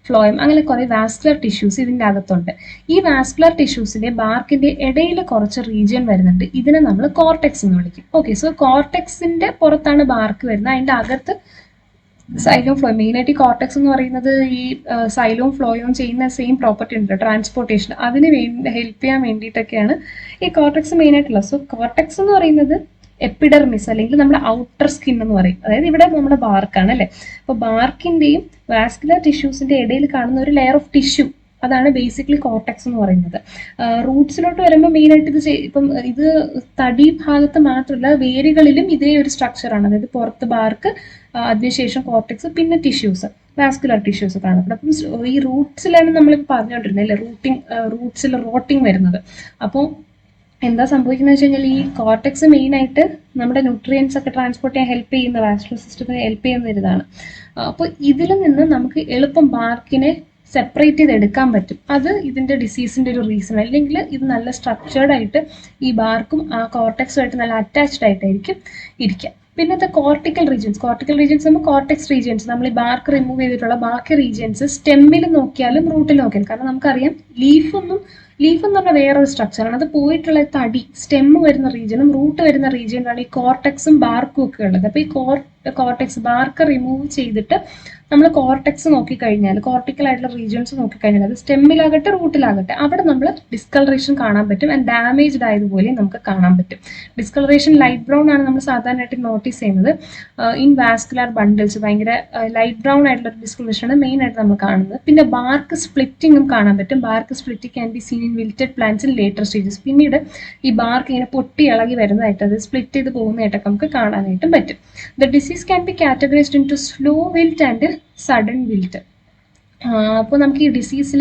ഫ്ലോയം, അങ്ങനെ കുറെ വാസ്കുലർ ടിഷ്യൂസ് ഇതിന്റെ അകത്തുണ്ട്. ഈ വാസ്കുലർ ടിഷ്യൂസിന്റെ ബാർക്കിന്റെ ഇടയിൽ കുറച്ച് റീജിയൻ വരുന്നുണ്ട്, ഇതിനെ നമ്മൾ കോർട്ടെക്സ് എന്ന് വിളിക്കും. ഓക്കെ, സോ കോർട്ടെക്സിന്റെ പുറത്താണ് ബാർക്ക് വരുന്നത്, അതിന്റെ അകത്ത് സൈലോം ഫ്ലോ മെയിനായിട്ട് ഈ കോർട്ടെക്സ് എന്ന് പറയുന്നത് ഈ സൈലോം ഫ്ലോയും ചെയ്യുന്ന സെയിം പ്രോപ്പർട്ടി ഉണ്ട് ട്രാൻസ്പോർട്ടേഷൻ, അതിന് വേണ്ടി ഹെൽപ്പ് ചെയ്യാൻ വേണ്ടിയിട്ടൊക്കെയാണ് ഈ കോർട്ടെക്സ് മെയിനായിട്ടുള്ളത്. സോ കോർട്ടെക്സ് എന്ന് പറയുന്നത് എപ്പിഡെർമിസ് അല്ലെങ്കിൽ നമ്മുടെ ഔട്ടർ സ്കിൻ എന്ന് പറയും, അതായത് ഇവിടെ നമ്മുടെ ബാർക്കാണ് അല്ലേ. അപ്പോൾ ബാർക്കിന്റെയും വാസ്കുലർ ടിഷ്യൂസിന്റെ ഇടയിൽ കാണുന്ന ഒരു ലെയർ ഓഫ് ടിഷ്യൂ, അതാണ് ബേസിക്കലി കോർട്ടെക്സ് എന്ന് പറയുന്നത്. റൂട്ട്സിലോട്ട് വരുമ്പോൾ മെയിനായിട്ട് ഇപ്പം ഇത് തടി ഭാഗത്ത് മാത്രമല്ല വേരുകളിലും ഇതേ ഒരു സ്ട്രക്ചറാണ്, അതായത് പുറത്ത് ബാർക്ക്, അതിനുശേഷം കോർട്ടെക്സ്, പിന്നെ ടിഷ്യൂസ്, വാസ്കുലർ ടിഷ്യൂസ് കാണപ്പെടും. അപ്പം ഈ റൂട്ട്സിലാണ് നമ്മളിപ്പോൾ പറഞ്ഞുകൊണ്ടിരുന്നത് അല്ലേ, റൂട്ട്സിൽ റോട്ടിങ് വരുന്നത്. അപ്പോൾ എന്താ സംഭവിക്കുന്നത് വെച്ച് കഴിഞ്ഞാൽ ഈ കോർട്ടെക്സ് മെയിനായിട്ട് നമ്മുടെ ന്യൂട്രിയൻസ് ഒക്കെ ട്രാൻസ്പോർട്ട് ചെയ്യാൻ ഹെൽപ്പ് ചെയ്യുന്ന, വാസ്കുലർ സിസ്റ്റത്തിനെ ഹെൽപ്പ് ചെയ്യുന്ന ഒരു ഇതാണ്. അപ്പോൾ ഇതിൽ നിന്ന് നമുക്ക് എളുപ്പം ബാർക്കിനെ സെപ്പറേറ്റ് ചെയ്ത് എടുക്കാൻ പറ്റും. അത് ഇതിന്റെ ഡിസീസിന്റെ ഒരു റീസൺ. അല്ലെങ്കിൽ ഇത് നല്ല സ്ട്രക്ചേർഡ് ആയിട്ട് ഈ ബാർക്കും ആ കോർട്ടെക്സുമായിട്ട് നല്ല അറ്റാച്ച്ഡ് ആയിട്ടായിരിക്കും ഇരിക്കുക. പിന്നത്തെ കോർട്ടിക്കൽ റീജിയൻസ് നമ്മൾ കോർട്ടെക്സ് റീജിയൻസ്, നമ്മൾ ഈ ബാർക്ക് റിമൂവ് ചെയ്തിട്ടുള്ള ബാക്കി റീജിയൻസ് സ്റ്റെമ്മിൽ നോക്കിയാലും റൂട്ടിൽ നോക്കിയാലും, കാരണം നമുക്കറിയാം ലീഫ് എന്ന് പറഞ്ഞാൽ വേറൊരു സ്ട്രക്ചറാണ്, അത് പോയിട്ടുള്ള തടി സ്റ്റെമ്മ് വരുന്ന റീജിയനും റൂട്ട് വരുന്ന റീജിയനിലാണ് ഈ കോർട്ടെക്സും ബാർക്കും ഒക്കെ ഉള്ളത്. അപ്പോൾ ഈ കോർട്ടെക്സ് ബാർക്ക് റിമൂവ് ചെയ്തിട്ട് നമ്മൾ കോർട്ടെക്സ് നോക്കിക്കഴിഞ്ഞാൽ, കോർട്ടിക്കൽ ആയിട്ടുള്ള റീജിയൻസ് നോക്കിക്കഴിഞ്ഞാൽ, അത് സ്റ്റെമ്മിലാകട്ടെ റൂട്ടിലാകട്ടെ, അവിടെ നമ്മൾ ഡിസ്കളറേഷൻ കാണാൻ പറ്റും. ആൻഡ് ഡാമേജ്ഡ് ആയതുപോലെ നമുക്ക് കാണാൻ പറ്റും. ഡിസ്കളറേഷൻ ലൈറ്റ് ബ്രൗൺ ആണ് നമ്മൾ സാധാരണയായിട്ട് നോട്ടീസ് ചെയ്യുന്നത്. ഇൻ വാസ്കുലർ ബണ്ടിൽസ് ഭയങ്കര ലൈറ്റ് ബ്രൗൺ ആയിട്ടുള്ള ഡിസ്കളറേഷൻ ആണ് മെയിൻ ആയിട്ട് നമ്മൾ കാണുന്നത്. പിന്നെ ബാർക്ക് സ്പ്ലിറ്റിങ്ങും കാണാൻ പറ്റും. Bark splitting can be seen in wilted plants in later stages. പിന്നീട് ഈ ബാർക്ക് ഇങ്ങനെ പൊട്ടി ഇളകി വരുന്നതായിട്ട്, അത് സ്പ്ലിറ്റ് ചെയ്ത് പോകുന്നതായിട്ടൊക്കെ നമുക്ക് കാണാനായിട്ടും പറ്റും. The disease can be categorised into slow wilt and sudden wilt. അപ്പോൾ നമുക്ക് ഈ ഡിസീസിൽ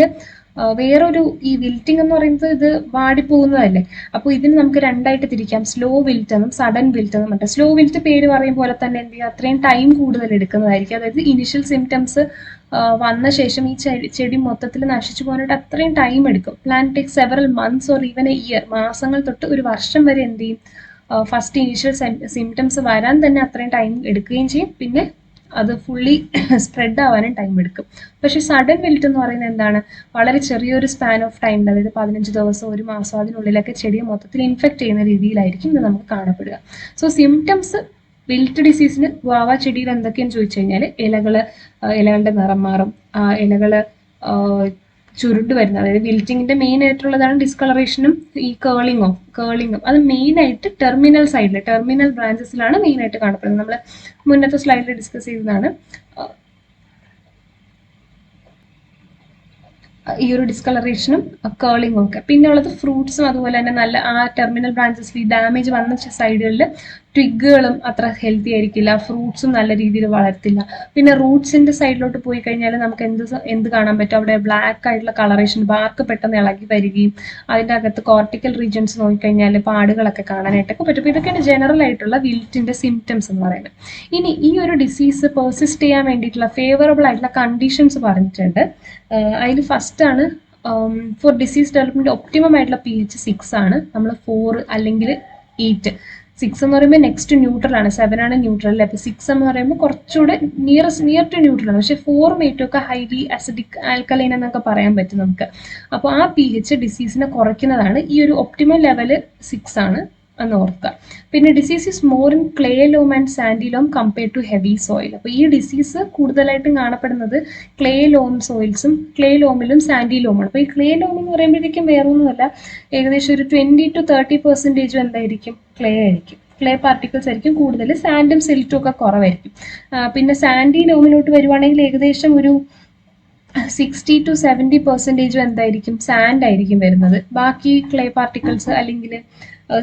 വേറൊരു, ഈ വിൽറ്റിംഗ് എന്ന് പറയുന്നത് ഇത് വാടിപ്പോകുന്നതല്ലേ, അപ്പോൾ ഇതിന് നമുക്ക് രണ്ടായിട്ട് തിരിക്കാം, സ്ലോ വിൽറ്റ് എന്നും സഡൻ വിൽറ്റ് എന്നും. മറ്റേ സ്ലോ വിൽറ്റ് പേര് പറയും പോലെ തന്നെ എന്ത് ചെയ്യുക, അത്രയും ടൈം കൂടുതൽ എടുക്കുന്നതായിരിക്കും. അതായത് ഇനിഷ്യൽ സിംറ്റംസ് വന്ന ശേഷം ഈ ചെടി മൊത്തത്തിൽ നശിച്ചു പോകാനായിട്ട് അത്രയും ടൈം എടുക്കും. Plant take several months or even A year, മാസങ്ങൾ തൊട്ട് ഒരു വർഷം വരെ എന്ത് ചെയ്യും, ഫസ്റ്റ് ഇനീഷ്യൽ സിംറ്റംസ് വരാൻ തന്നെ അത്രയും ടൈം എടുക്കുകയും ചെയ്യും. പിന്നെ അത് ഫുള്ളി സ്പ്രെഡ് ആവാനും ടൈം എടുക്കും. പക്ഷേ സഡൻ വിൽറ്റ് എന്ന് പറയുന്നത് എന്താണ്, വളരെ ചെറിയൊരു സ്പാൻ ഓഫ് ടൈമിൽ, അതായത് 15 ദിവസം, ഒരു മാസം, അതിനുള്ളിലൊക്കെ ചെടിയെ മൊത്തത്തിൽ ഇൻഫെക്ട് ചെയ്യുന്ന രീതിയിലായിരിക്കും ഇത് നമുക്ക് കാണപ്പെടുക. സോ സിംറ്റംസ് വിൽറ്റ് ഡിസീസിന് ഗുവാവ ചെടിയിൽ എന്തൊക്കെയെന്ന് ചോദിച്ചു കഴിഞ്ഞാൽ, ഇലകളുടെ നിറം മാറും, ഇലകള് ചുരുണ്ട് വരുന്നത്, അതായത് വിൽറ്റിങ്ങിന്റെ മെയിൻ ആയിട്ടുള്ളതാണ് ഡിസ്കളറേഷനും ഈ കേളിങ്ങും. അത് മെയിൻ ആയിട്ട് ടെർമിനൽ സൈഡിൽ, ടെർമിനൽ ബ്രാഞ്ചസിലാണ് മെയിൻ ആയിട്ട് കാണപ്പെടുന്നത്. നമ്മൾ മുന്നത്തെ സ്ലൈഡിൽ ഡിസ്കസ് ചെയ്തതാണ് ഈ ഒരു ഡിസ്കളറേഷനും കേളിങ്ങും ഒക്കെ. പിന്നെ ഉള്ളത് ഫ്രൂട്ട്സും അതുപോലെ തന്നെ നല്ല ആ ടെർമിനൽ ബ്രാഞ്ചസിൽ ഡാമേജ് വന്ന സൈഡുകളിൽ ട്വിഗുകളും അത്ര ഹെൽത്തി ആയിരിക്കില്ല, ഫ്രൂട്ട്സും നല്ല രീതിയിൽ വളരത്തില്ല. പിന്നെ റൂട്ട്സിന്റെ സൈഡിലോട്ട് പോയി കഴിഞ്ഞാൽ നമുക്ക് എന്ത് കാണാൻ പറ്റും, അവിടെ ബ്ലാക്ക് ആയിട്ടുള്ള കളറേഷൻ, ബാർക്ക് പെട്ടെന്ന് ഇളകി വരികയും അതിൻ്റെ അകത്ത് കോർട്ടിക്കൽ റീജിയൻസ് നോക്കിക്കഴിഞ്ഞാൽ പാടുകളൊക്കെ കാണാനായിട്ടൊക്കെ പറ്റും. അപ്പോൾ ഇതൊക്കെയാണ് ജനറൽ ആയിട്ടുള്ള വിൽറ്റിന്റെ സിംറ്റംസ് എന്ന് പറയുന്നത്. ഇനി ഈ ഒരു ഡിസീസ് പെർസിസ്റ്റ് ചെയ്യാൻ വേണ്ടിയിട്ടുള്ള ഫേവറബിൾ ആയിട്ടുള്ള കണ്ടീഷൻസ് പറഞ്ഞിട്ടുണ്ട്. അതിൽ ഫസ്റ്റ് ആണ് ഫോർ ഡിസീസ് ഡെവലപ്മെന്റ് ഒപ്റ്റിമം ആയിട്ടുള്ള pH 6 ആണ്. നമ്മൾ 4 അല്ലെങ്കിൽ 8. 6 എന്ന് പറയുമ്പോൾ നെക്സ്റ്റ് ന്യൂട്രൽ ആണ്, 7 ആണ് ന്യൂട്രൽ അല്ലേ. അപ്പോൾ 6 എന്ന് പറയുമ്പോൾ കുറച്ചുകൂടെ നിയർ ടു ന്യൂട്രൽ ആണ്. പക്ഷേ 4 8 ഒക്കെ ഹൈലി അസിഡിക് ആൽക്കലൈൻ എന്നൊക്കെ പറയാൻ പറ്റും നമുക്ക്. അപ്പോൾ ആ pH ഡിസീസിനെ കുറയ്ക്കുന്നതാണ്. ഈ ഒരു ഒപ്റ്റിമം ലെവല് 6 ആണ് എന്ന് ഓർക്കുക. പിന്നെ disease is more in clay loam and sandy loam compared to heavy soil. അപ്പോൾ ഈ ഡിസീസ് കൂടുതലായിട്ടും കാണപ്പെടുന്നത് ക്ലേ ലോം സോയിൽസും, ക്ലേ ലോമിലും സാൻഡി ലോമാണ്. അപ്പോൾ ഈ ക്ലേ ലോം എന്ന് പറയുമ്പോഴേക്കും വേറൊന്നുമല്ല, ഏകദേശം ഒരു 20 to 30% എന്തായിരിക്കും, ക്ലേ ആയിരിക്കും. ക്ലേ പാർട്ടിക്കിൾസ് ആയിരിക്കും കൂടുതൽ, സാൻഡും സിൽറ്റും ഒക്കെ കുറവായിരിക്കും. പിന്നെ സാൻഡി ലോമിലോട്ട് വരുവാണെങ്കിൽ ഏകദേശം ഒരു 60 to 70% എന്തായിരിക്കും, സാൻഡ് ആയിരിക്കും വരുന്നത്. ബാക്കി ക്ലേ പാർട്ടിക്കിൾസ് അല്ലെങ്കിൽ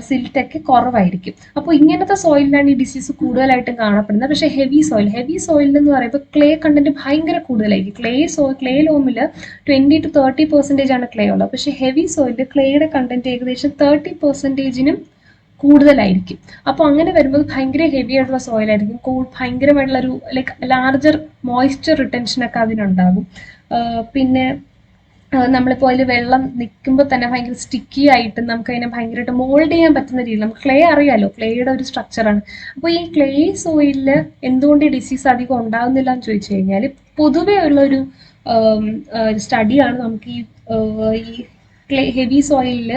സിൽറ്റ് ഒക്കെ കുറവായിരിക്കും. അപ്പോൾ ഇങ്ങനത്തെ സോയിലാണ് ഈ ഡിസീസ് കൂടുതലായിട്ടും കാണപ്പെടുന്നത്. പക്ഷേ ഹെവി സോയിൽ എന്ന് പറയുമ്പോൾ ക്ലേ കണ്ടന്റ് ഭയങ്കര കൂടുതലായിരിക്കും. ക്ലേ ലോമിൽ 20 to 30% ആണ് ക്ലേ ഉള്ളത്. പക്ഷേ ഹെവി സോയിലിൽ ക്ലേയുടെ കണ്ടന്റ് ഏകദേശം 30%-നും കൂടുതലായിരിക്കും. അപ്പോൾ അങ്ങനെ വരുമ്പോൾ ഭയങ്കര ഹെവി ആയിട്ടുള്ള സോയിലായിരിക്കും, ഭയങ്കരമായിട്ടുള്ള ഒരു ലാർജർ മോയ്സ്ചർ റിട്ടൻഷനൊക്കെ അതിനുണ്ടാകും. പിന്നെ നമ്മളിപ്പോൾ അതിൽ വെള്ളം നിൽക്കുമ്പോൾ തന്നെ ഭയങ്കര സ്റ്റിക്കി ആയിട്ട് നമുക്ക് അതിനെ ഭയങ്കരമായിട്ട് മോൾഡ് ചെയ്യാൻ പറ്റുന്ന രീതിയിൽ, നമുക്ക് ക്ലേ അറിയാലോ, ക്ലേയുടെ ഒരു സ്ട്രക്ചറാണ്. അപ്പോൾ ഈ ക്ലേ സോയിലിൽ എന്തുകൊണ്ട് ഈ ഡിസീസ് അധികം ഉണ്ടാകുന്നില്ല എന്ന് ചോദിച്ചു കഴിഞ്ഞാൽ, പൊതുവേ ഉള്ളൊരു സ്റ്റഡിയാണ് നമുക്ക് ഈ ഹെവി സോയിലിൽ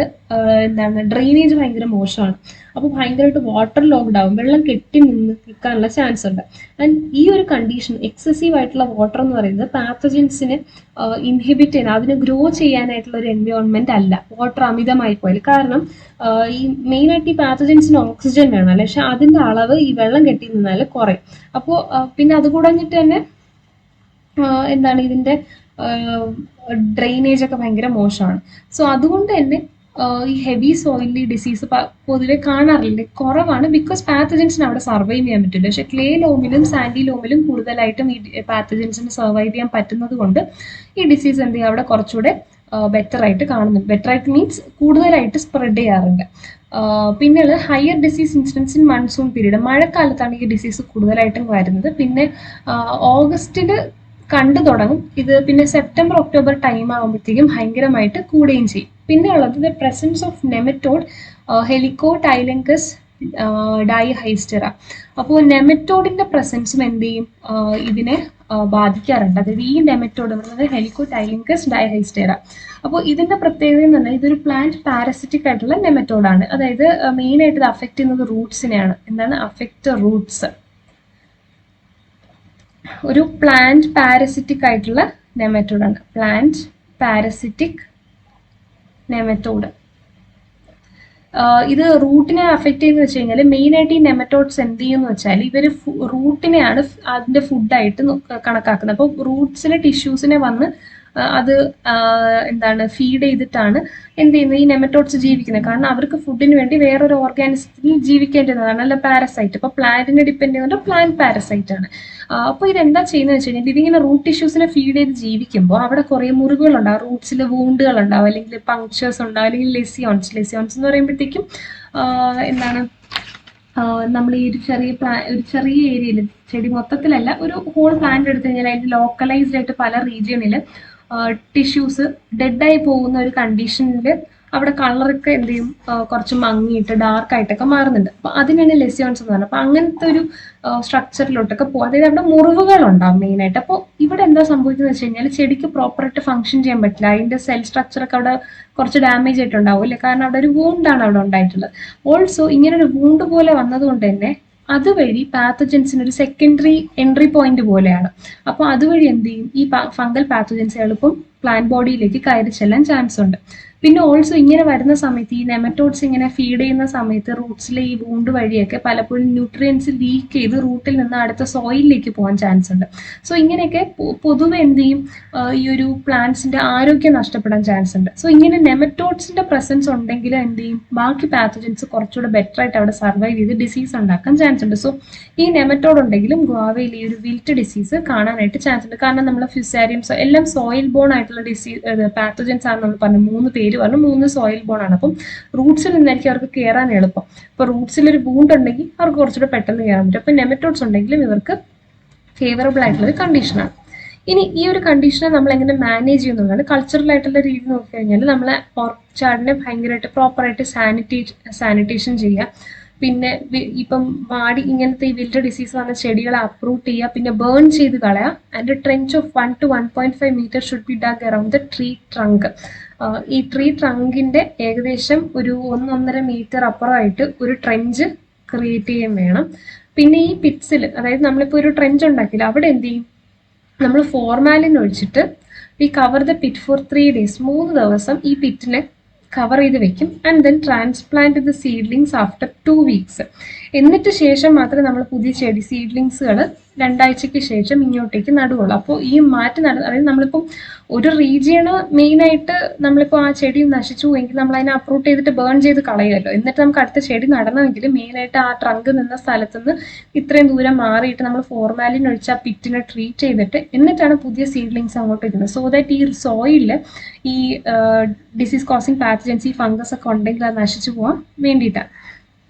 എന്താണ് ഡ്രെയിനേജ് ഭയങ്കര മോശമാണ്. അപ്പോൾ ഭയങ്കരമായിട്ട് വാട്ടർ ലോക്ക്ഡ് ആവും, വെള്ളം കെട്ടി നിൽക്കാനുള്ള ചാൻസ് ഉണ്ട്. ആൻഡ് ഈ ഒരു കണ്ടീഷൻ, എക്സസീവ് ആയിട്ടുള്ള വാട്ടർ എന്ന് പറയുന്നത് പാത്തജൻസിനെ ഇൻഹിബിറ്റ് ചെയ്യാൻ, അതിനെ ഗ്രോ ചെയ്യാനായിട്ടുള്ള ഒരു എൻവയോൺമെന്റ് അല്ല വാട്ടർ അമിതമായി പോയാൽ. കാരണം ഈ മെയിനായിട്ട് ഈ പാത്തജൻസിന് ഓക്സിജൻ വേണം, പക്ഷെ അതിന്റെ അളവ് ഈ വെള്ളം കെട്ടി നിന്നാൽ കുറയും. അപ്പോൾ പിന്നെ അതുകൂടഞ്ഞിട്ട് തന്നെ എന്താണ് ഇതിന്റെ ഡ്രെയിനേജ് ഒക്കെ ഭയങ്കര മോശമാണ്. സോ അതുകൊണ്ട് തന്നെ ഈ ഹെവി സോയിലി ഡിസീസ് പൊതുവെ കാണാറില്ല, കുറവാണ്. ബിക്കോസ് പാത്തജൻസിന് അവിടെ സർവൈവ് ചെയ്യാൻ പറ്റില്ല. പക്ഷെ ക്ലേ ലോമിലും സാൻഡി ലോമിലും കൂടുതലായിട്ടും ഈ പാത്തജൻസിന് സർവൈവ് ചെയ്യാൻ പറ്റുന്നത് കൊണ്ട് ഈ ഡിസീസ് എന്ത് ചെയ്യുക അവിടെ കുറച്ചുകൂടെ ബെറ്റർ ആയിട്ട് കാണുന്നുണ്ട്. ബെറ്റർ ആയിട്ട് മീൻസ് കൂടുതലായിട്ട് സ്പ്രെഡ് ചെയ്യാറുണ്ട്. പിന്നെ higher disease incidence in monsoon period, മഴക്കാലത്താണ് ഈ ഡിസീസ് കൂടുതലായിട്ടും വരുന്നത്. പിന്നെ ഓഗസ്റ്റിൽ കണ്ടു തുടങ്ങും ഇത്, പിന്നെ സെപ്റ്റംബർ ഒക്ടോബർ ടൈം ആകുമ്പോഴത്തേക്കും ഭയങ്കരമായിട്ട് കൂടുകയും ചെയ്യും. പിന്നെ ഉള്ളത് ദ പ്രസൻസ് ഓഫ് നെമറ്റോഡ് ഹെലിക്കോടൈലങ്കസ് ഡൈഹൈസ്റ്റെറ. അപ്പോൾ നെമറ്റോഡിന്റെ പ്രസൻസും എന്ത് ചെയ്യും ഇതിനെ ബാധിക്കാറുണ്ട്. അതായത് ഈ നെമറ്റോഡ് എന്ന് പറയുന്നത് ഹെലിക്കോടൈലങ്കസ് ഡൈഹൈസ്റ്റെറ. അപ്പോൾ ഇതിന്റെ പ്രത്യേകത എന്ന് പറഞ്ഞാൽ ഇതൊരു പ്ലാന്റ് പാരസിറ്റിക് ആയിട്ടുള്ള നെമറ്റോഡാണ്. അതായത് മെയിൻ ആയിട്ട് ഇത് അഫക്റ്റ് ചെയ്യുന്നത് റൂട്ട്സിനെയാണ്. എന്താണ് അഫക്റ്റ് റൂട്ട്സ്. ഒരു പ്ലാന്റ് പാരസിറ്റിക് ആയിട്ടുള്ള നെമറ്റോഡാണ്, പ്ലാന്റ് പാരസിറ്റിക് നെമറ്റോഡ്. ഇത് റൂട്ടിനെ അഫക്റ്റ് ചെയ്യുന്ന വെച്ച് കഴിഞ്ഞാൽ മെയിൻ ആയിട്ട് ഈ നെമറ്റോഡ്സ് എന്ത് ചെയ്യുമെന്ന് വെച്ചാൽ ഇവർ റൂട്ടിനെയാണ് അതിന്റെ ഫുഡായിട്ട് കണക്കാക്കുന്നത്. അപ്പോൾ റൂട്ട്സിലെ ടിഷ്യൂസിനെ വന്ന് അത് എന്താണ് ഫീഡ് ചെയ്തിട്ടാണ് എന്ത് ചെയ്യുന്നത് ഈ നെമറ്റോഡ്സ് ജീവിക്കുന്നത്. കാരണം അവർക്ക് ഫുഡിന് വേണ്ടി വേറൊരു ഓർഗാനിസത്തിൽ ജീവിക്കേണ്ടതാണ്, അല്ല പാരസൈറ്റ്. അപ്പോൾ പ്ലാന്റിനെ ഡിപ്പെൻഡ് ചെയ്യുന്നത് പ്ലാന്റ് പാരസൈറ്റ് ആണ്. അപ്പോൾ ഇതെന്താ ചെയ്യുന്നത് വെച്ച് കഴിഞ്ഞാൽ ഇതിങ്ങനെ റൂട്ട് ടിഷ്യൂസിനെ ഫീഡ് ചെയ്ത് ജീവിക്കുമ്പോൾ അവിടെ കുറേ മുറിവുകളുണ്ടാവും, റൂട്ട്സിൽ വൂണ്ടുകൾ ഉണ്ടാവും, അല്ലെങ്കിൽ പങ്ക്ചേഴ്സ് ഉണ്ടാവും, അല്ലെങ്കിൽ ലെസിയോൺസ് എന്ന് പറയുമ്പോഴത്തേക്കും എന്താണ് നമ്മൾ ഈ ഒരു ചെറിയ ഏരിയയിൽ, ചെടി മൊത്തത്തിലല്ല, ഒരു ഹോൾ പ്ലാന്റ് എടുത്തു കഴിഞ്ഞാൽ അതിന് ലോക്കലൈസ്ഡ് ആയിട്ട് പല റീജിയണിൽ ടിഷ്യൂസ് ഡെഡായി പോകുന്ന ഒരു കണ്ടീഷനിൽ അവിടെ കളറൊക്കെ എന്ത് ചെയ്യും കുറച്ച് മങ്ങിയിട്ട് ഡാർക്ക് ആയിട്ടൊക്കെ മാറുന്നുണ്ട്. അപ്പൊ അതിനാണ് ലെസിയോൺസ് എന്ന് പറയുന്നത്. അപ്പൊ അങ്ങനത്തെ ഒരു സ്ട്രക്ചറിലോട്ടൊക്കെ പോകും, അതായത് അവിടെ മുറിവുകൾ ഉണ്ടാവും മെയിനായിട്ട്. അപ്പോൾ ഇവിടെ എന്താ സംഭവിക്കുന്നത് വെച്ച് കഴിഞ്ഞാൽ ചെടിക്ക് പ്രോപ്പറായിട്ട് ഫംഗ്ഷൻ ചെയ്യാൻ പറ്റില്ല, അതിന്റെ സെൽ സ്ട്രക്ചറൊക്കെ അവിടെ കുറച്ച് ഡാമേജ് ആയിട്ടുണ്ടാവും അല്ലേ, കാരണം അവിടെ ഒരു വൂണ്ടാണ് അവിടെ ഉണ്ടായിട്ടുള്ളത്. ഓൾസോ ഇങ്ങനെ ഒരു വൂണ്ട് പോലെ വന്നതുകൊണ്ട് തന്നെ അതുവഴി പാത്തജൻസിന് ഒരു സെക്കൻഡറി എൻട്രി പോയിന്റ് പോലെയാണ്. അപ്പോൾ അതുവഴി എന്ത് ചെയ്യും ഈ ഫംഗൽ പാത്തജൻസ് എളുപ്പം പ്ലാന്റ് ബോഡിയിലേക്ക് കയറി ചെല്ലാൻ ചാൻസ് ഉണ്ട്. പിന്നെ ഓൾസോ ഇങ്ങനെ വരുന്ന സമയത്ത് ഈ നെമറ്റോഡ്സ് ഇങ്ങനെ ഫീഡ് ചെയ്യുന്ന സമയത്ത് റൂട്ട്സിലെ ഈ വൂണ്ട് വഴിയൊക്കെ പലപ്പോഴും ന്യൂട്രിയൻസ് ലീക്ക് ചെയ്ത് റൂട്ടിൽ നിന്ന് അടുത്ത സോയിലിലേക്ക് പോകാൻ ചാൻസ് ഉണ്ട്. സോ ഇങ്ങനെയൊക്കെ പൊതുവെ എന്ത് ചെയ്യും ഈ ഒരു പ്ലാന്റ്സിന്റെ ആരോഗ്യം നഷ്ടപ്പെടാൻ ചാൻസ് ഉണ്ട്. സോ ഇങ്ങനെ നെമറ്റോഡ്സിന്റെ പ്രസൻസ് ഉണ്ടെങ്കിൽ എന്ത് ചെയ്യും ബാക്കി പാത്തജൻസ് കുറച്ചുകൂടെ ബെറ്റർ ആയിട്ട് അവിടെ സർവൈവ് ചെയ്ത് ഡിസീസ് ഉണ്ടാക്കാൻ ചാൻസ് ഉണ്ട്. സോ ഈ നെമറ്റോഡ് ഉണ്ടെങ്കിലും ഗുവാവയിൽ ഈ ഒരു വിൽറ്റ് ഡിസീസ് കാണാനായിട്ട് ചാൻസ് ഉണ്ട്. കാരണം നമ്മൾ ഫ്യൂസാരിയംസ് എല്ലാം സോയിൽ ബോൺ ആയിട്ടുള്ള ഡിസീസ് പാത്തജൻസ് ആണ് നമ്മൾ പറഞ്ഞു, 3 പേര് പറഞ്ഞു, 3 സോയിൽ ബോൺ ആണ്. അപ്പം റൂട്ട്സിൽ നിന്നായിരിക്കും അവർക്ക് കയറാൻ എളുപ്പം. അപ്പൊ റൂട്ട്സിൽ ഒരു വൂണ്ട് ഉണ്ടെങ്കിൽ അവർക്ക് കുറച്ചുകൂടെ പെട്ടെന്ന് കയറാൻ പറ്റും. അപ്പൊ നെമറ്റോഡ്സ് ഉണ്ടെങ്കിലും ഇവർക്ക് ഫേവറബിൾ ആയിട്ടുള്ള ഒരു കണ്ടീഷനാണ്. ഇനി ഈ ഒരു കണ്ടീഷനെ നമ്മൾ എങ്ങനെ മാനേജ് ചെയ്യുന്നതാണ് കൾച്ചറൽ ആയിട്ടുള്ള രീതി നോക്കി കഴിഞ്ഞാൽ നമ്മളെ ഓർച്ചാർഡിനെ ഭയങ്കരമായിട്ട് പ്രോപ്പറായിട്ട് സാനിറ്റേഷൻ ചെയ്യുക. പിന്നെ ഇപ്പം ഇങ്ങനത്തെ ഈ വിൽറ്റ് ഡിസീസ് വന്ന ചെടികളെ അപ്രൂട്ട് ചെയ്യുക, പിന്നെ ബേൺ ചെയ്ത് കളയുക. ആൻഡ് ട്രെഞ്ച് ഓഫ് 1 to 1.5 മീറ്റർ should be dug around the tree trunk. ഈ ട്രീ ട്രങ്കിന്റെ ഏകദേശം ഒരു 1-1.5 മീറ്റർ അപ്പുറമായിട്ട് ഒരു ട്രെഞ്ച് ക്രിയേറ്റ് ചെയ്യാൻ വേണം. പിന്നെ ഈ പിറ്റ്സിൽ, അതായത് നമ്മളിപ്പോൾ ഒരു ട്രെഞ്ച് ഉണ്ടാക്കില്ല, അവിടെ എന്ത് ചെയ്യും നമ്മൾ ഫോർമാലിൻ ഒഴിച്ചിട്ട് ഈ cover the pit for 3 days, 3 ദിവസം ഈ പിറ്റിനെ കവർ ചെയ്ത് വെക്കും. And then transplant the seedlings after 2 weeks. എന്നിട്ട് ശേഷം മാത്രമേ നമ്മൾ പുതിയ ചെടി സീഡ്ലിങ്സുകൾ 2 ആഴ്ചയ്ക്ക് ശേഷം ഇങ്ങോട്ടേക്ക് നടുകയുള്ളൂ. അപ്പോൾ ഈ അതായത് നമ്മളിപ്പം ഒരു റീജിയണ് മെയിനായിട്ട് നമ്മളിപ്പോൾ ആ ചെടി നശിച്ചു പോയെങ്കിൽ നമ്മൾ അതിനെ അപ്രൂട്ട് ചെയ്തിട്ട് ബേൺ ചെയ്ത് കളയുമല്ലോ. എന്നിട്ട് നമുക്ക് അടുത്ത ചെടി നടണമെങ്കിൽ മെയിനായിട്ട് ആ ട്രങ്ക് നിന്ന സ്ഥലത്തുനിന്ന് ഇത്രയും ദൂരം മാറിയിട്ട് നമ്മൾ ഫോർമാലിൻ ഒഴിച്ച് ആ പിറ്റിനെ ട്രീറ്റ് ചെയ്തിട്ട് എന്നിട്ടാണ് പുതിയ സീഡ്ലിങ്സ് അങ്ങോട്ട് ഇടുന്നത്. സോ ദാറ്റ് ഈ സോയിലിൽ ഈ ഡിസീസ് കോസിങ് പാത്തജൻസ്, ഈ ഫംഗസ് ഒക്കെ ഉണ്ടെങ്കിൽ അത് നശിച്ചു പോകാൻ വേണ്ടിയിട്ടാണ്.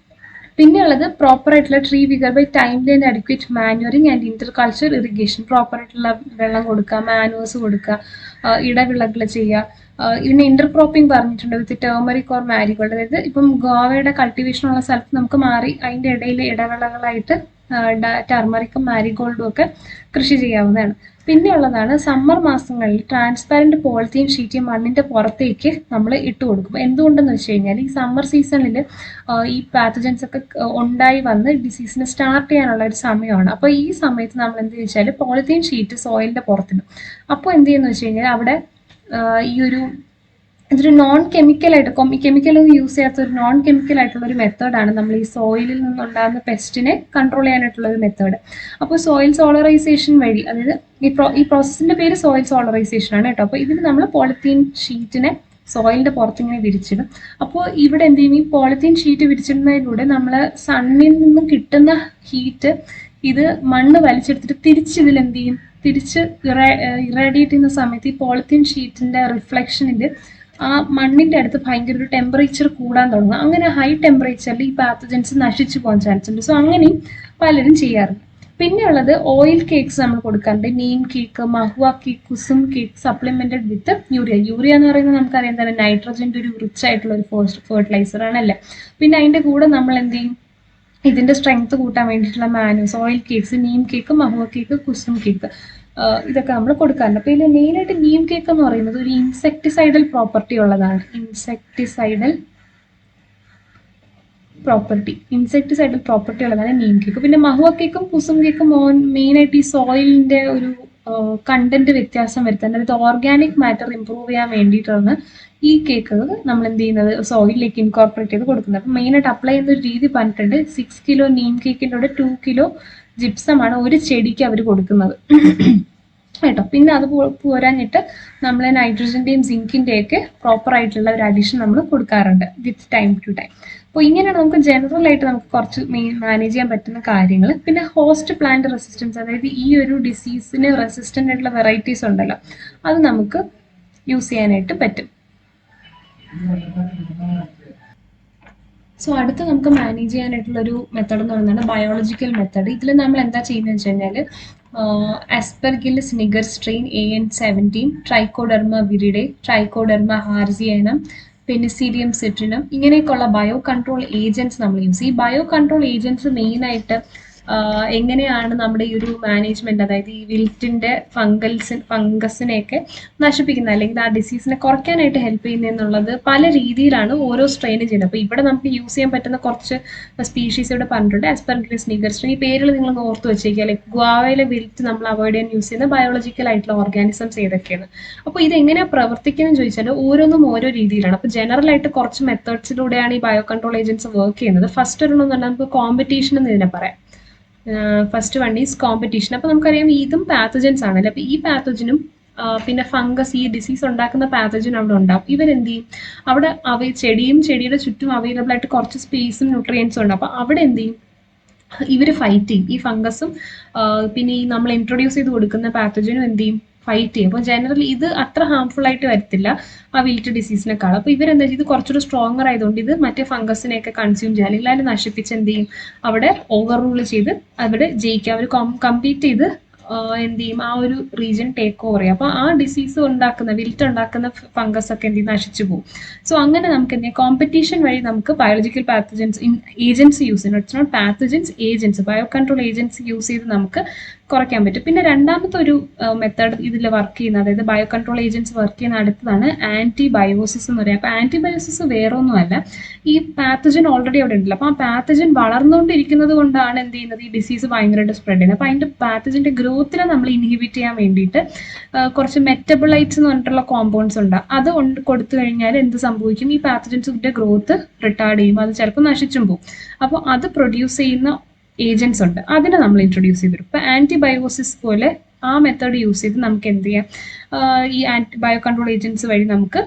പിന്നെ ഉള്ളത് പ്രോപ്പർ ആയിട്ടുള്ള tree vigour by timely and adequate manuring and interculture irrigation. Proper ആയിട്ടുള്ള വെള്ളം കൊടുക്കുക, മാനുവേഴ്സ് കൊടുക്കുക, ഇടവിളകൾ ചെയ്യുക. ഇതിന് ഇന്റർക്രോപ്പിംഗ് പറഞ്ഞിട്ടുണ്ട് വിത്ത് ടേമറിക് ഓർ മാരിഗോൾഡ്. അതായത് ഇപ്പം ഗോവയുടെ കൾട്ടിവേഷൻ ഉള്ള സ്ഥലത്ത് നമുക്ക് മാറി അതിൻ്റെ ഇടയിൽ ഇടവിളകളായിട്ട് ടർമറിക്കും മാരിഗോൾഡും ഒക്കെ കൃഷി ചെയ്യാവുന്നതാണ്. പിന്നെ ഉള്ളതാണ് സമ്മർ മാസങ്ങളിൽ ട്രാൻസ്പാരന്റ് പോളിത്തീൻ ഷീറ്റ് മണ്ണിന്റെ പുറത്തേക്ക് നമ്മൾ ഇട്ട് കൊടുക്കും. എന്തുകൊണ്ടെന്ന് വെച്ച് കഴിഞ്ഞാൽ ഈ സമ്മർ സീസണിൽ ഈ പാത്തജൻസ് ഒക്കെ ഉണ്ടായി വന്ന് ഡിസീസിനെ സ്റ്റാർട്ട് ചെയ്യാനുള്ള ഒരു സമയമാണ്. അപ്പോൾ ഈ സമയത്ത് നമ്മൾ എന്ത് വെച്ചാൽ പോളിത്തീൻ ഷീറ്റ് സോയിലിന്റെ പുറത്തിടും. അപ്പോൾ എന്ത് ചെയ്യുന്നു വെച്ച് കഴിഞ്ഞാൽ അവിടെ ഈ ഇതൊരു നോൺ കെമിക്കലായിട്ട് കെമിക്കലൊന്നും യൂസ് ചെയ്യാത്ത ഒരു നോൺ കെമിക്കൽ ആയിട്ടുള്ള ഒരു മെത്തേഡാണ് നമ്മൾ ഈ സോയിലിൽ നിന്നുണ്ടാകുന്ന പെസ്റ്റിനെ കൺട്രോൾ ചെയ്യാനായിട്ടുള്ള ഒരു മെത്തേഡ്. അപ്പോൾ സോയിൽ സോളറൈസേഷൻ വഴി, അതായത് ഈ പ്രോസസ്സിന്റെ പേര് സോയിൽ സോളറൈസേഷൻ ആണ് കേട്ടോ. അപ്പോൾ ഇതിൽ നമ്മൾ പോളിത്തീൻ ഷീറ്റിനെ സോയിലിന്റെ പുറത്തിങ്ങനെ വിരിച്ചിടും. അപ്പോൾ ഇവിടെ എന്ത് ചെയ്യും, ഈ പോളിത്തീൻ ഷീറ്റ് വിരിച്ചിടുന്നതിലൂടെ നമ്മൾ സണ്ണിൽ നിന്നും കിട്ടുന്ന ഹീറ്റ് ഇത് മണ്ണ് വലിച്ചെടുത്തിട്ട് തിരിച്ചിതിൽ എന്ത് ചെയ്യും, തിരിച്ച് ഇറാഡിയേറ്റ് ചെയ്യുന്ന സമയത്ത് ഈ പോളിത്തീൻ ഷീറ്റിന്റെ റിഫ്ലക്ഷനിൽ ആ മണ്ണിന്റെ അടുത്ത് ഭയങ്കര ഒരു ടെമ്പറേച്ചർ കൂടാൻ തുടങ്ങും. അങ്ങനെ ഹൈ ടെമ്പറേച്ചറിൽ ഈ പാത്തജൻസ് നശിച്ചു പോകാൻ ചാൻസ് ഉണ്ട്. സോ അങ്ങനെയും പലരും ചെയ്യാറുണ്ട്. പിന്നെ ഉള്ളത് ഓയിൽ കേക്ക്സ് നമ്മൾ കൊടുക്കാറുണ്ട്. Neem cake, mahua cake, kusum cake supplemented with urea. Urea എന്ന് പറയുന്നത് നമുക്കറിയാം എന്താണ്, നൈട്രജന്റെ ഒരു റിച്ച് ആയിട്ടുള്ള ഒരു ഫെർട്ടിലൈസർ ആണല്ലേ. പിന്നെ അതിന്റെ കൂടെ നമ്മൾ എന്ത് ചെയ്യും, ഇതിന്റെ സ്ട്രെങ്ത് കൂട്ടാൻ വേണ്ടിയിട്ടുള്ള Manus, oil cakes, Neem cake, mahua cake, kusum cake, ഇതൊക്കെ നമ്മൾ കൊടുക്കാറുണ്ട്. അപ്പോൾ ഇതിൽ മെയിനായിട്ട് നീം കേക്ക് എന്ന് പറയുന്നത് ഒരു ഇൻസെക്ടിസൈഡൽ പ്രോപ്പർട്ടി ഉള്ളതാണ്. ഇൻസെക്ടിസൈഡൽ പ്രോപ്പർട്ടി ഉള്ളതാണ് നീം കേക്ക്. പിന്നെ മഹുവ കേക്കും കുസും കേക്കും മെയിനായിട്ട് ഈ സോയിലിന്റെ ഒരു കണ്ടന്റ് വ്യത്യാസം വരുത്താൻ, അതായത് ഓർഗാനിക് മാറ്റർ ഇമ്പ്രൂവ് ചെയ്യാൻ വേണ്ടിയിട്ടാണ് ഈ കേക്കുകൾ നമ്മൾ എന്ത് ചെയ്യുന്നത്, സോയിലിലേക്ക് ഇൻകോർപ്പറേറ്റ് ചെയ്ത് കൊടുക്കുന്നത്. അപ്പം മെയിനായിട്ട് അപ്ലൈ ചെയ്യുന്ന ഒരു രീതി പറഞ്ഞിട്ടുണ്ട്. 6 കിലോ നീം കേക്കിൻ്റെ കൂടെ 2 കിലോ ജിപ്സമാണ് ഒരു ചെടിക്ക് അവർ കൊടുക്കുന്നത് കേട്ടോ. പിന്നെ അത് പോരാഞ്ഞിട്ട് നമ്മൾ നൈട്രജന്റെയും സിങ്കിന്റെയൊക്കെ പ്രോപ്പർ ആയിട്ടുള്ള ഒരു അഡീഷൻ നമ്മൾ കൊടുക്കാറുണ്ട് വിത്ത് ടൈം ടു ടൈം. അപ്പോൾ ഇങ്ങനെയാണ് നമുക്ക് ജനറൽ ആയിട്ട് നമുക്ക് കുറച്ച് മാനേജ് ചെയ്യാൻ പറ്റുന്ന കാര്യങ്ങൾ. പിന്നെ ഹോസ്റ്റ് പ്ലാന്റ് റെസിസ്റ്റൻസ്, അതായത് ഈ ഒരു ഡിസീസിന് റെസിസ്റ്റന്റ് ആയിട്ടുള്ള വെറൈറ്റീസ് ഉണ്ടല്ലോ, അത് നമുക്ക് യൂസ് ചെയ്യാനായിട്ട് പറ്റും. സോ അടുത്ത് നമുക്ക് മാനേജ് ചെയ്യാനായിട്ടുള്ള ഒരു മെത്തേഡ് എന്ന് പറയുന്നത് ബയോളജിക്കൽ മെത്തേഡ്. ഇതിൽ നമ്മൾ എന്താ ചെയ്യുന്നത് വെച്ച് കഴിഞ്ഞാൽ Aspergillus niger strain AN17, Trichoderma viride, Trichoderma harzianum, Penicillium citrinum, ഇങ്ങനെയൊക്കെയുള്ള ബയോ കൺട്രോൾ ഏജൻറ്റ്സ് നമ്മൾ യൂസ് ചെയ്യും. ഈ ബയോ കൺട്രോൾ ഏജൻറ്റ്സ് മെയിനായിട്ട് എങ്ങനെയാണ് നമ്മുടെ ഈ ഒരു മാനേജ്മെന്റ്, അതായത് ഈ വിൽറ്റിന്റെ ഫംഗസിനെയൊക്കെ നശിപ്പിക്കുന്നത് അല്ലെങ്കിൽ ആ ഡിസീസിനെ കുറയ്ക്കാനായിട്ട് ഹെൽപ്പ് ചെയ്യുന്നത് എന്നുള്ളത് പല രീതിയിലാണ് ഓരോ സ്ട്രെയിൻ ചെയ്യുന്നത്. അപ്പോൾ ഇവിടെ നമുക്ക് യൂസ് ചെയ്യാൻ പറ്റുന്ന കുറച്ച് സ്പീഷീസ് ഇവിടെ പറഞ്ഞിട്ടുണ്ട്. ആസ്പെർഗില്ലസ് നിഗർ സ്ട്രെയിൻ, ഈ പേരിൽ നിങ്ങൾ ഓർത്ത് വെച്ചേക്കുക. ലൈക്ക് ഗുവാവയിലെ വിൽറ്റ് നമ്മൾ അവോയ്ഡ് ചെയ്യാൻ യൂസ് ചെയ്യുന്ന ബയോളജിക്കൽ ആയിട്ടുള്ള ഓർഗാനിസംസ് ഏതൊക്കെയാണ്. അപ്പോൾ ഇത് എങ്ങനെയാണ് പ്രവർത്തിക്കുന്നത് ചോദിച്ചാൽ ഓരോന്നും ഓരോ രീതിയിലാണ്. അപ്പോൾ ജനറൽ ആയിട്ട് കുറച്ച് മെത്തേഡ്സിലൂടെയാണ് ഈ ബയോ കൺട്രോൾ ഏജൻറ്റ്സ് വർക്ക് ചെയ്യുന്നത്. ഫസ്റ്റ് ഒരെണ്ണം എന്ന് പറഞ്ഞാൽ നമുക്ക് കോമ്പറ്റീഷൻ എന്ന് ഇതിനെ പറയാം. First one is competition. അപ്പോൾ നമുക്കറിയാം ഇതും പാത്തജൻസ് ആണല്ലോ. അപ്പോൾ ഈ പാത്തജനും പിന്നെ ഫംഗസ്, ഈ ഡിസീസ് ഉണ്ടാക്കുന്ന പാത്തജൻ അവിടെ ഉണ്ടാവും. ഇവരെന്ത് ചെയ്യും, അവിടെ ചെടിയുടെ ചുറ്റും അവൈലബിൾ ആയിട്ട് കുറച്ച് സ്പേസും ന്യൂട്രിയൻസും ഉണ്ട്. അപ്പോൾ അവിടെ എന്ത് ചെയ്യും, ഇവർ ഫൈറ്റ് ചെയ്യും. ഈ ഫംഗസും പിന്നെ ഈ നമ്മൾ ഇൻട്രൊഡ്യൂസ് ചെയ്ത് കൊടുക്കുന്ന പാത്തജനും എന്ത് ചെയ്യും, ഫൈറ്റ് ചെയ്യും. അപ്പോൾ ജനറലി ഇത് അത്ര ഹാംഫുൾ ആയിട്ട് വരത്തില്ല ആ വിൽറ്റ് ഡിസീസിനേക്കാൾ. അപ്പോൾ ഇവരെന്താ ചെയ്ത് കുറച്ചുകൂടി സ്ട്രോങ്ങർ ആയതുകൊണ്ട് ഇത് മറ്റേ ഫംഗസിനെയൊക്കെ കൺസ്യൂം ചെയ്യാൻ, അല്ലെങ്കിൽ അതിനെ നശിപ്പിച്ച് എന്ത് ചെയ്യും, അവിടെ ഓവർ റൂൾ ചെയ്ത് അവിടെ ജയിക്കുക, അവർ കമ്പീറ്റ് ചെയ്ത് എന്ത് ചെയ്യും, ആ ഒരു റീജിയൻ ടേക്ക് ഓവർ ചെയ്യും. അപ്പോൾ ആ ഡിസീസ് ഉണ്ടാക്കുന്ന വിൽറ്റ് ഉണ്ടാക്കുന്ന ഫംഗസ് ഒക്കെ എന്ത് ചെയ്യും, നശിച്ചു പോകും. സോ അങ്ങനെ നമുക്ക് എന്ത് ചെയ്യാം, കോമ്പറ്റീഷൻ വഴി നമുക്ക് ബയോളജിക്കൽ പാത്തജൻസ് ഏജൻസ് യൂസ് ചെയ്യണം. It's not pathogens, agents, bio control agents use ചെയ്ത് നമുക്ക് കുറയ്ക്കാൻ പറ്റും. പിന്നെ രണ്ടാമത്തെ ഒരു മെത്തേഡ് ഇതിൽ വർക്ക് ചെയ്യുന്ന, അതായത് ബയോ കൺട്രോൾ ഏജൻസ് വർക്ക് ചെയ്യുന്ന അടുത്തതാണ് ആന്റിബയോസിസ് എന്ന് പറയുക. അപ്പോൾ ആന്റിബയോസിസ് വേറെ ഒന്നുമല്ല, ഈ പാത്തജൻ ഓൾറെഡി അവിടെ ഉണ്ടല്ലോ. അപ്പോൾ ആ പാത്തജൻ വളർന്നുകൊണ്ടിരിക്കുന്നത് കൊണ്ടാണ് എന്ത് ചെയ്യുന്നത്, ഈ ഡിസീസ് ഭയങ്കരമായിട്ട് സ്പ്രെഡ് ചെയ്യുന്നത്. അപ്പോൾ അതിൻ്റെ പാത്തജൻ്റെ ഗ്രോത്തിനെ നമ്മൾ ഇൻഹിബിറ്റ് ചെയ്യാൻ വേണ്ടിയിട്ട് കുറച്ച് മെറ്റബിളൈറ്റ്സ് എന്ന് പറഞ്ഞിട്ടുള്ള കോമ്പൗണ്ട്സ് ഉണ്ട്. അത് കൊടുത്തു കഴിഞ്ഞാൽ എന്ത് സംഭവിക്കും, ഈ പാത്തജൻസിൻ്റെ ഗ്രോത്ത് റിട്ടാർഡ് ചെയ്യും, അത് ചിലപ്പോൾ നശിച്ചും പോകും. അപ്പോൾ അത് പ്രൊഡ്യൂസ് ചെയ്യുന്ന ഏജൻസ് ഉണ്ട്, അതിനെ നമ്മൾ ഇൻട്രൊഡ്യൂസ് ചെയ്തിരും. ഇപ്പം ആന്റിബയോസിസ് പോലെ ആ മെത്തേഡ് യൂസ് ചെയ്ത് നമുക്ക് എന്ത് ചെയ്യാം, ഈ ബയോ കൺട്രോൾ ഏജൻസ് വഴി നമുക്ക്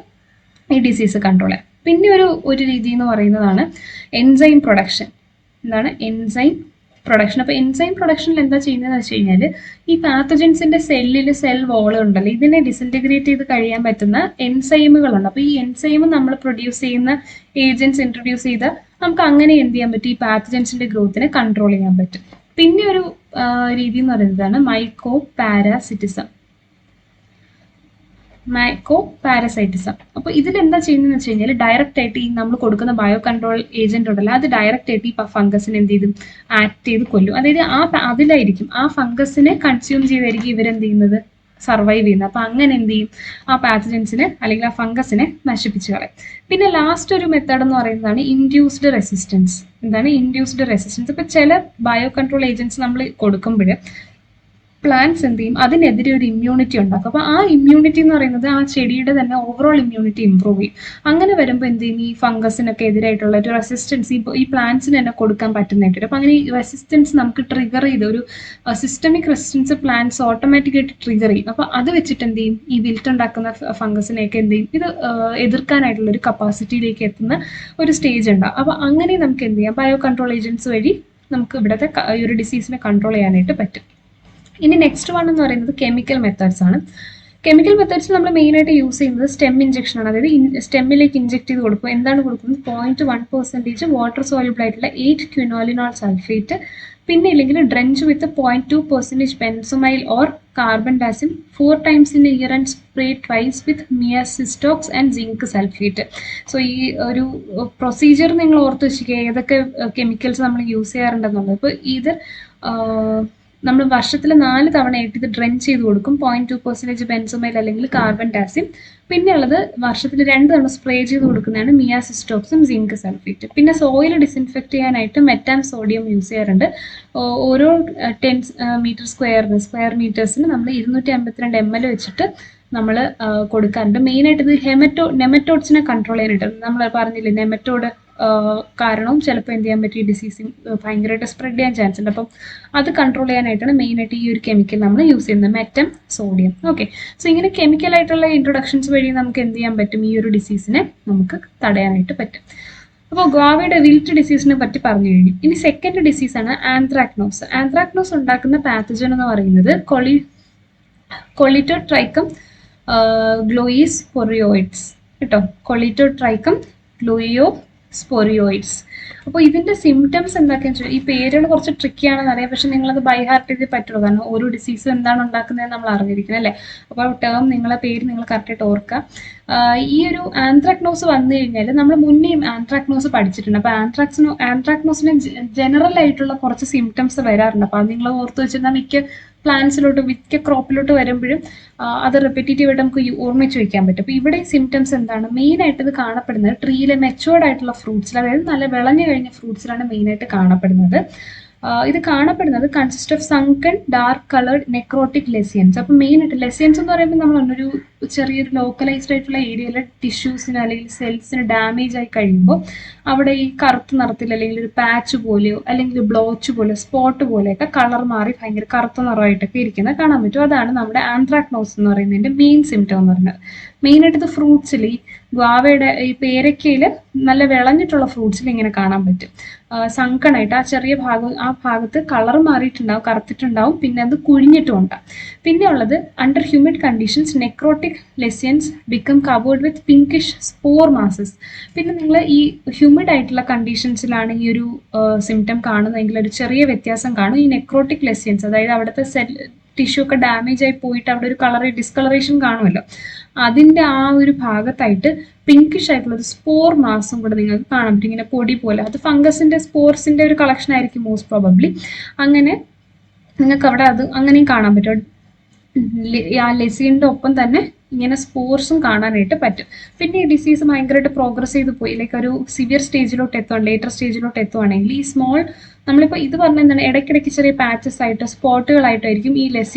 ഈ ഡിസീസ് കൺട്രോൾ ചെയ്യാം. പിന്നെ ഒരു രീതി എന്ന് പറയുന്നതാണ് എൻസൈം പ്രൊഡക്ഷൻ. എന്താണ് എൻസൈം പ്രൊഡക്ഷൻ? അപ്പോൾ എൻസൈം പ്രൊഡക്ഷനിൽ എന്താ ചെയ്യുന്നതെന്ന് വെച്ച് കഴിഞ്ഞാൽ ഈ പാത്തജൻസിന്റെ സെൽ വോൾ ഉണ്ടല്ലോ, ഇതിനെ ഡിസിൻറ്റഗ്രേറ്റ് ചെയ്ത് കഴിയാൻ പറ്റുന്ന എൻസൈമുകളുണ്ട്. അപ്പോൾ ഈ എൻസൈം നമ്മൾ പ്രൊഡ്യൂസ് ചെയ്യുന്ന ഏജൻസ് ഇൻട്രൊഡ്യൂസ് ചെയ്ത് നമുക്ക് അങ്ങനെ എന്ത് ചെയ്യാൻ പറ്റും, ഈ പാത്തജൻസിന്റെ ഗ്രോത്തിനെ കൺട്രോൾ ചെയ്യാൻ പറ്റും. പിന്നെ ഒരു രീതി എന്ന് പറയുന്നതാണ് മൈക്കോ പാരസൈറ്റിസം. അപ്പോൾ ഇതിലെന്താ ചെയ്യുന്നതെന്ന് വെച്ച് കഴിഞ്ഞാൽ ഡയറക്റ്റ് ആയിട്ട് ഈ നമ്മൾ കൊടുക്കുന്ന ബയോ കൺട്രോൾ ഏജന്റ് ഉണ്ടല്ലോ, അത് ഡയറക്റ്റ് ആയിട്ട് ഈ ഫംഗസിനെ എന്ത് ചെയ്തും ആക്ട് ചെയ്ത് കൊല്ലും. അതായത് അതിലായിരിക്കും ആ ഫംഗസിനെ കൺസ്യൂം ചെയ്തായിരിക്കും ഇവരെന്ത് ചെയ്യുന്നത്, സർവൈവ് ചെയ്യുന്നത്. അപ്പോൾ അങ്ങനെ എന്ത് ചെയ്യും, ആ പാത്തജൻസിനെ അല്ലെങ്കിൽ ആ ഫംഗസിനെ നശിപ്പിച്ച് കളയും. പിന്നെ ലാസ്റ്റ് ഒരു മെത്തേഡ് എന്ന് പറയുന്നതാണ് ഇൻഡ്യൂസ്ഡ് റെസിസ്റ്റൻസ്. എന്താണ് ഇൻഡ്യൂസ്ഡ് റെസിസ്റ്റൻസ്? ഇപ്പോൾ ചില ബയോ കൺട്രോൾ ഏജൻറ്റ്സ് നമ്മൾ കൊടുക്കുമ്പോൾ പ്ലാന്റ്സ് എന്ത് ചെയ്യും, അതിനെതിരെ ഒരു ഇമ്മ്യൂണിറ്റി ഉണ്ടാക്കും. അപ്പോൾ ആ ഇമ്മ്യൂണിറ്റി എന്ന് പറയുന്നത് ആ ചെടിയുടെ തന്നെ ഓവറോൾ ഇമ്മ്യൂണിറ്റി ഇമ്പ്രൂവ് ചെയ്യും. അങ്ങനെ വരുമ്പോൾ എന്ത് ചെയ്യും, ഈ ഫംഗസിനൊക്കെ എതിരായിട്ടുള്ള ഒരു റെസിസ്റ്റൻസ് ഈ പ്ലാന്റ്സിന് തന്നെ കൊടുക്കാൻ പറ്റുന്നതായിട്ട് വരും. അപ്പോൾ അങ്ങനെ ഈ റെസിസ്റ്റൻസ് നമുക്ക് ട്രിഗർ ചെയ്ത് ഒരു സിസ്റ്റമിക് റെസിസ്റ്റൻസ് പ്ലാന്റ്സ് ഓട്ടോമാറ്റിക്കായിട്ട് ട്രിഗർ ചെയ്യും. അപ്പോൾ അത് വെച്ചിട്ട് എന്ത് ചെയ്യും, ഈ വിൽറ്റ് ഉണ്ടാക്കുന്ന ഫംഗസിനെയൊക്കെ എന്ത് ചെയ്യും, ഇത് എതിർക്കാനായിട്ടുള്ള ഒരു കപ്പാസിറ്റിയിലേക്ക് എത്തുന്ന ഒരു സ്റ്റേജ് ഉണ്ടാകും. അപ്പോൾ അങ്ങനെ നമുക്ക് എന്ത് ചെയ്യാം, ബയോ കൺട്രോൾ ഏജൻറ്റ്സ് വഴി നമുക്ക് ഇവിടുത്തെ ഈ ഒരു ഡിസീസിനെ കൺട്രോൾ ചെയ്യാനായിട്ട് പറ്റും. ഇനി നെക്സ്റ്റ് വൺ എന്ന് പറയുന്നത് കെമിക്കൽ മെത്തേഡ്സ് ആണ്. കെമിക്കൽ മെത്തേഡ്സ് നമ്മൾ മെയിനായിട്ട് യൂസ് ചെയ്യുന്നത് സ്റ്റെം ഇഞ്ചക്ഷൻ ആണ്. അതായത് സ്റ്റെമ്മിലേക്ക് ഇഞ്ചെക്ട് ചെയ്ത് കൊടുക്കും. എന്താണ് കൊടുക്കുന്നത്, 0.1% വാട്ടർ സോല്യൂബിൾ ആയിട്ടുള്ള 8 ക്വിനോലിനോൾ സൾഫേറ്റ്, പിന്നെ ഇല്ലെങ്കിൽ drench with 0.2% benomyl or carbendazim 4 times in a year and spray twice with Metasystox and zinc sulphate. So ഈ ഒരു പ്രൊസീജിയർ നിങ്ങൾ ഓർത്ത് വെച്ചിരിക്കുക, ഏതൊക്കെ കെമിക്കൽസ് നമ്മൾ യൂസ് ചെയ്യാറുണ്ടെന്നുള്ളത്. ഇപ്പോൾ ഇത് നമ്മൾ വർഷത്തിൽ 4 തവണയായിട്ട് ഇത് ഡ്രെഞ്ച് ചെയ്ത് കൊടുക്കും. 0.2% ബെൻസോമൈൽ അല്ലെങ്കിൽ കാർബൺ ഡാസിം. പിന്നെ ഉള്ളത് വർഷത്തിൽ 2 തവണ സ്പ്രേ ചെയ്ത് കൊടുക്കുന്നതാണ് മിയാസിസ്റ്റോക്സും സിങ്ക് സൾഫേറ്റ്. പിന്നെ സോയിൽ ഡിസിൻഫെക്ട് ചെയ്യാനായിട്ട് മെറ്റാം സോഡിയം യൂസ് ചെയ്യാറുണ്ട്. ഓരോ 10 സ്ക്വയർ മീറ്റേഴ്സിന് നമ്മൾ 252 ml വെച്ചിട്ട് നമ്മൾ കൊടുക്കാറുണ്ട്. മെയിനായിട്ട് ഇത് നെമറ്റോഡ്സിനെ കൺട്രോൾ ചെയ്യാനായിട്ട്. നമ്മൾ പറഞ്ഞില്ലേ, നെമറ്റോഡ് കാരണവും ചിലപ്പോൾ എന്ത് ചെയ്യാൻ പറ്റും, ഈ ഡിസീസ് ഭയങ്കരമായിട്ട് സ്പ്രെഡ് ചെയ്യാൻ ചാൻസ് ഉണ്ട്. അപ്പം അത് കൺട്രോൾ ചെയ്യാനായിട്ടാണ് മെയിനായിട്ട് ഈ ഒരു കെമിക്കൽ നമ്മൾ യൂസ് ചെയ്യുന്നത്, മെറ്റം സോഡിയം. ഓക്കെ, സോ ഇങ്ങനെ കെമിക്കലായിട്ടുള്ള ഇൻട്രൊഡക്ഷൻസ് വഴി നമുക്ക് എന്ത് ചെയ്യാൻ പറ്റും, ഈ ഒരു ഡിസീസിനെ നമുക്ക് തടയാനായിട്ട് പറ്റും. അപ്പോൾ ഗോവയുടെ വിൽറ്റ് ഡിസീസിനെ പറ്റി പറഞ്ഞു കഴിഞ്ഞു. ഇനി സെക്കൻഡ് ഡിസീസാണ് ആന്ത്രാക്നോസ്. ആന്ത്രാക്നോസ് ഉണ്ടാക്കുന്ന പാത്തജൻ എന്ന് പറയുന്നത് കൊളിറ്റോട്രൈക്കം ഗ്ലോയിസ് സ്പോറിയോയിഡ്സ് കേട്ടോ, കൊളിറ്റോട്രൈക്കം സ്പോറിയോയിഡ്സ്. അപ്പോൾ ഇതിന്റെ സിംറ്റംസ് എന്തൊക്കെയാണെന്ന് വെച്ചാൽ, ഈ പേരുകൾ കുറച്ച് ട്രിക്കി ആണെന്ന് അറിയാം, പക്ഷെ നിങ്ങളത് ബൈ ഹാർട്ട് ചെയ്ത് പറ്റുള്ളൂ. കാരണം ഓരോ ഡിസീസും എന്താണ് ഉണ്ടാക്കുന്നത് നമ്മൾ അറിഞ്ഞിരിക്കണം അല്ലേ. അപ്പോൾ ടേം നിങ്ങളെ പേര് നിങ്ങൾ കറക്റ്റായിട്ട് ഓർക്കുക. ഈ ഒരു ആന്ത്രാക്നോസ് വന്നു കഴിഞ്ഞാൽ നമ്മൾ മുന്നേയും ആന്ത്രാക്നോസ് പഠിച്ചിട്ടുണ്ട്. അപ്പോൾ ആന്ത്രാക്നോസിന് ജനറൽ ആയിട്ടുള്ള കുറച്ച് സിംറ്റംസ് വരാറുണ്ട്. അപ്പോൾ അത് നിങ്ങൾ ഓർത്ത് വെച്ചിരുന്നാൽ മിക്ക ക്രോപ്പിലോട്ട് വരുമ്പോഴും അത് റിപ്പീറ്റേറ്റീവ് ആയിട്ട് നമുക്ക് ഓർമ്മിച്ച് വയ്ക്കാൻ പറ്റും. അപ്പോൾ ഇവിടെ സിംറ്റംസ് എന്താണ്, മെയിനായിട്ട് ഇത് കാണപ്പെടുന്നത് ട്രീയിലെ മെച്ചുവേർഡ് ആയിട്ടുള്ള ഫ്രൂട്ട്സിൽ, അതായത് നല്ല വിളഞ്ഞു കഴിഞ്ഞ ഫ്രൂട്ട്സിലാണ് മെയിനായിട്ട് കാണപ്പെടുന്നത്. ഇത് കാണപ്പെടുന്നത് consist of sunken dark coloured necrotic lesions. അപ്പം മെയിനായിട്ട് ലെസിയൻസ് എന്ന് പറയുമ്പോൾ നമ്മൾ ഒരു ചെറിയൊരു ലോക്കലൈസ്ഡ് ആയിട്ടുള്ള ഏരിയയിലെ ടിഷ്യൂസിന് അല്ലെങ്കിൽ സെൽസിന് ഡാമേജ് ആയി കഴിയുമ്പോൾ അവിടെ ഈ കറുത്ത നിറത്തിൽ അല്ലെങ്കിൽ ഒരു പാച്ച് പോലെയോ അല്ലെങ്കിൽ ബ്ലോച്ച് പോലെയോ സ്പോട്ട് പോലെയൊക്കെ കളർ മാറി ഭയങ്കര കറുത്ത നിറമായിട്ടൊക്കെ ഇരിക്കുന്നത് കാണാൻ പറ്റും. അതാണ് നമ്മുടെ ആന്ത്രാക്നോസ് എന്ന് പറയുന്നതിൻ്റെ മെയിൻ സിംറ്റം എന്ന് പറയുന്നത്. മെയിനായിട്ട് ഇത് ഫ്രൂട്ട്സിൽ, ഈ ഗാവയുടെ ഈ പേരക്കയിൽ നല്ല വിളഞ്ഞിട്ടുള്ള ഫ്രൂട്ട്സിൽ ഇങ്ങനെ കാണാൻ പറ്റും. സങ്കണായിട്ട് ആ ചെറിയ ഭാഗത്ത് കളർ മാറിയിട്ടുണ്ടാവും, കറുത്തിട്ടുണ്ടാവും, പിന്നെ അത് കുഴിഞ്ഞിട്ടും ഉണ്ടാവും. പിന്നെ ഉള്ളത് under humid conditions necrotic lesions become covered with pinkish spore masses. പിന്നെ നിങ്ങൾ ഈ ഹ്യൂമിഡ് ആയിട്ടുള്ള കണ്ടീഷൻസിലാണ് ഈ ഒരു സിംറ്റം കാണുന്നതെങ്കിൽ ഒരു ചെറിയ വ്യത്യാസം കാണും. ഈ നെക്രോട്ടിക് ലെസിയൻസ്, അതായത് അവിടുത്തെ ടിഷ്യൂ ഒക്കെ ഡാമേജ് ആയി പോയിട്ട് അവിടെ ഒരു ഡിസ്കളറേഷൻ കാണുമല്ലോ, അതിൻ്റെ ആ ഒരു ഭാഗത്തായിട്ട് പിങ്കിഷ് ആയിട്ടുള്ള ഒരു സ്പോർ മാസും കൂടെ നിങ്ങൾക്ക് കാണാൻ പറ്റും, ഇങ്ങനെ പൊടി പോലെ. അത് ഫംഗസിന്റെ സ്പോർസിന്റെ ഒരു കളക്ഷൻ ആയിരിക്കും മോസ്റ്റ് പ്രോബബ്ലി. അങ്ങനെ നിങ്ങൾക്ക് അവിടെ അത് അങ്ങനെയും കാണാൻ പറ്റും. ആ ലെസിൻ്റെ ഒപ്പം തന്നെ ഇങ്ങനെ സ്പോർസും കാണാനായിട്ട് പറ്റും. പിന്നെ ഈ ഡിസീസ് ഭയങ്കരമായിട്ട് പ്രോഗ്രസ് ചെയ്ത് പോയി ലൈക്ക് ഒരു സിവിയർ സ്റ്റേജിലോട്ട് ലേറ്റർ സ്റ്റേജിലോട്ട് എത്തുവാണെങ്കിൽ ഈ നമ്മളിപ്പോൾ ഇത് പറഞ്ഞ എന്താണ്, ഇടയ്ക്കിടയ്ക്ക് ചെറിയ പാച്ചസ് ആയിട്ട് സ്പോട്ടുകളായിട്ടായിരിക്കും ഈ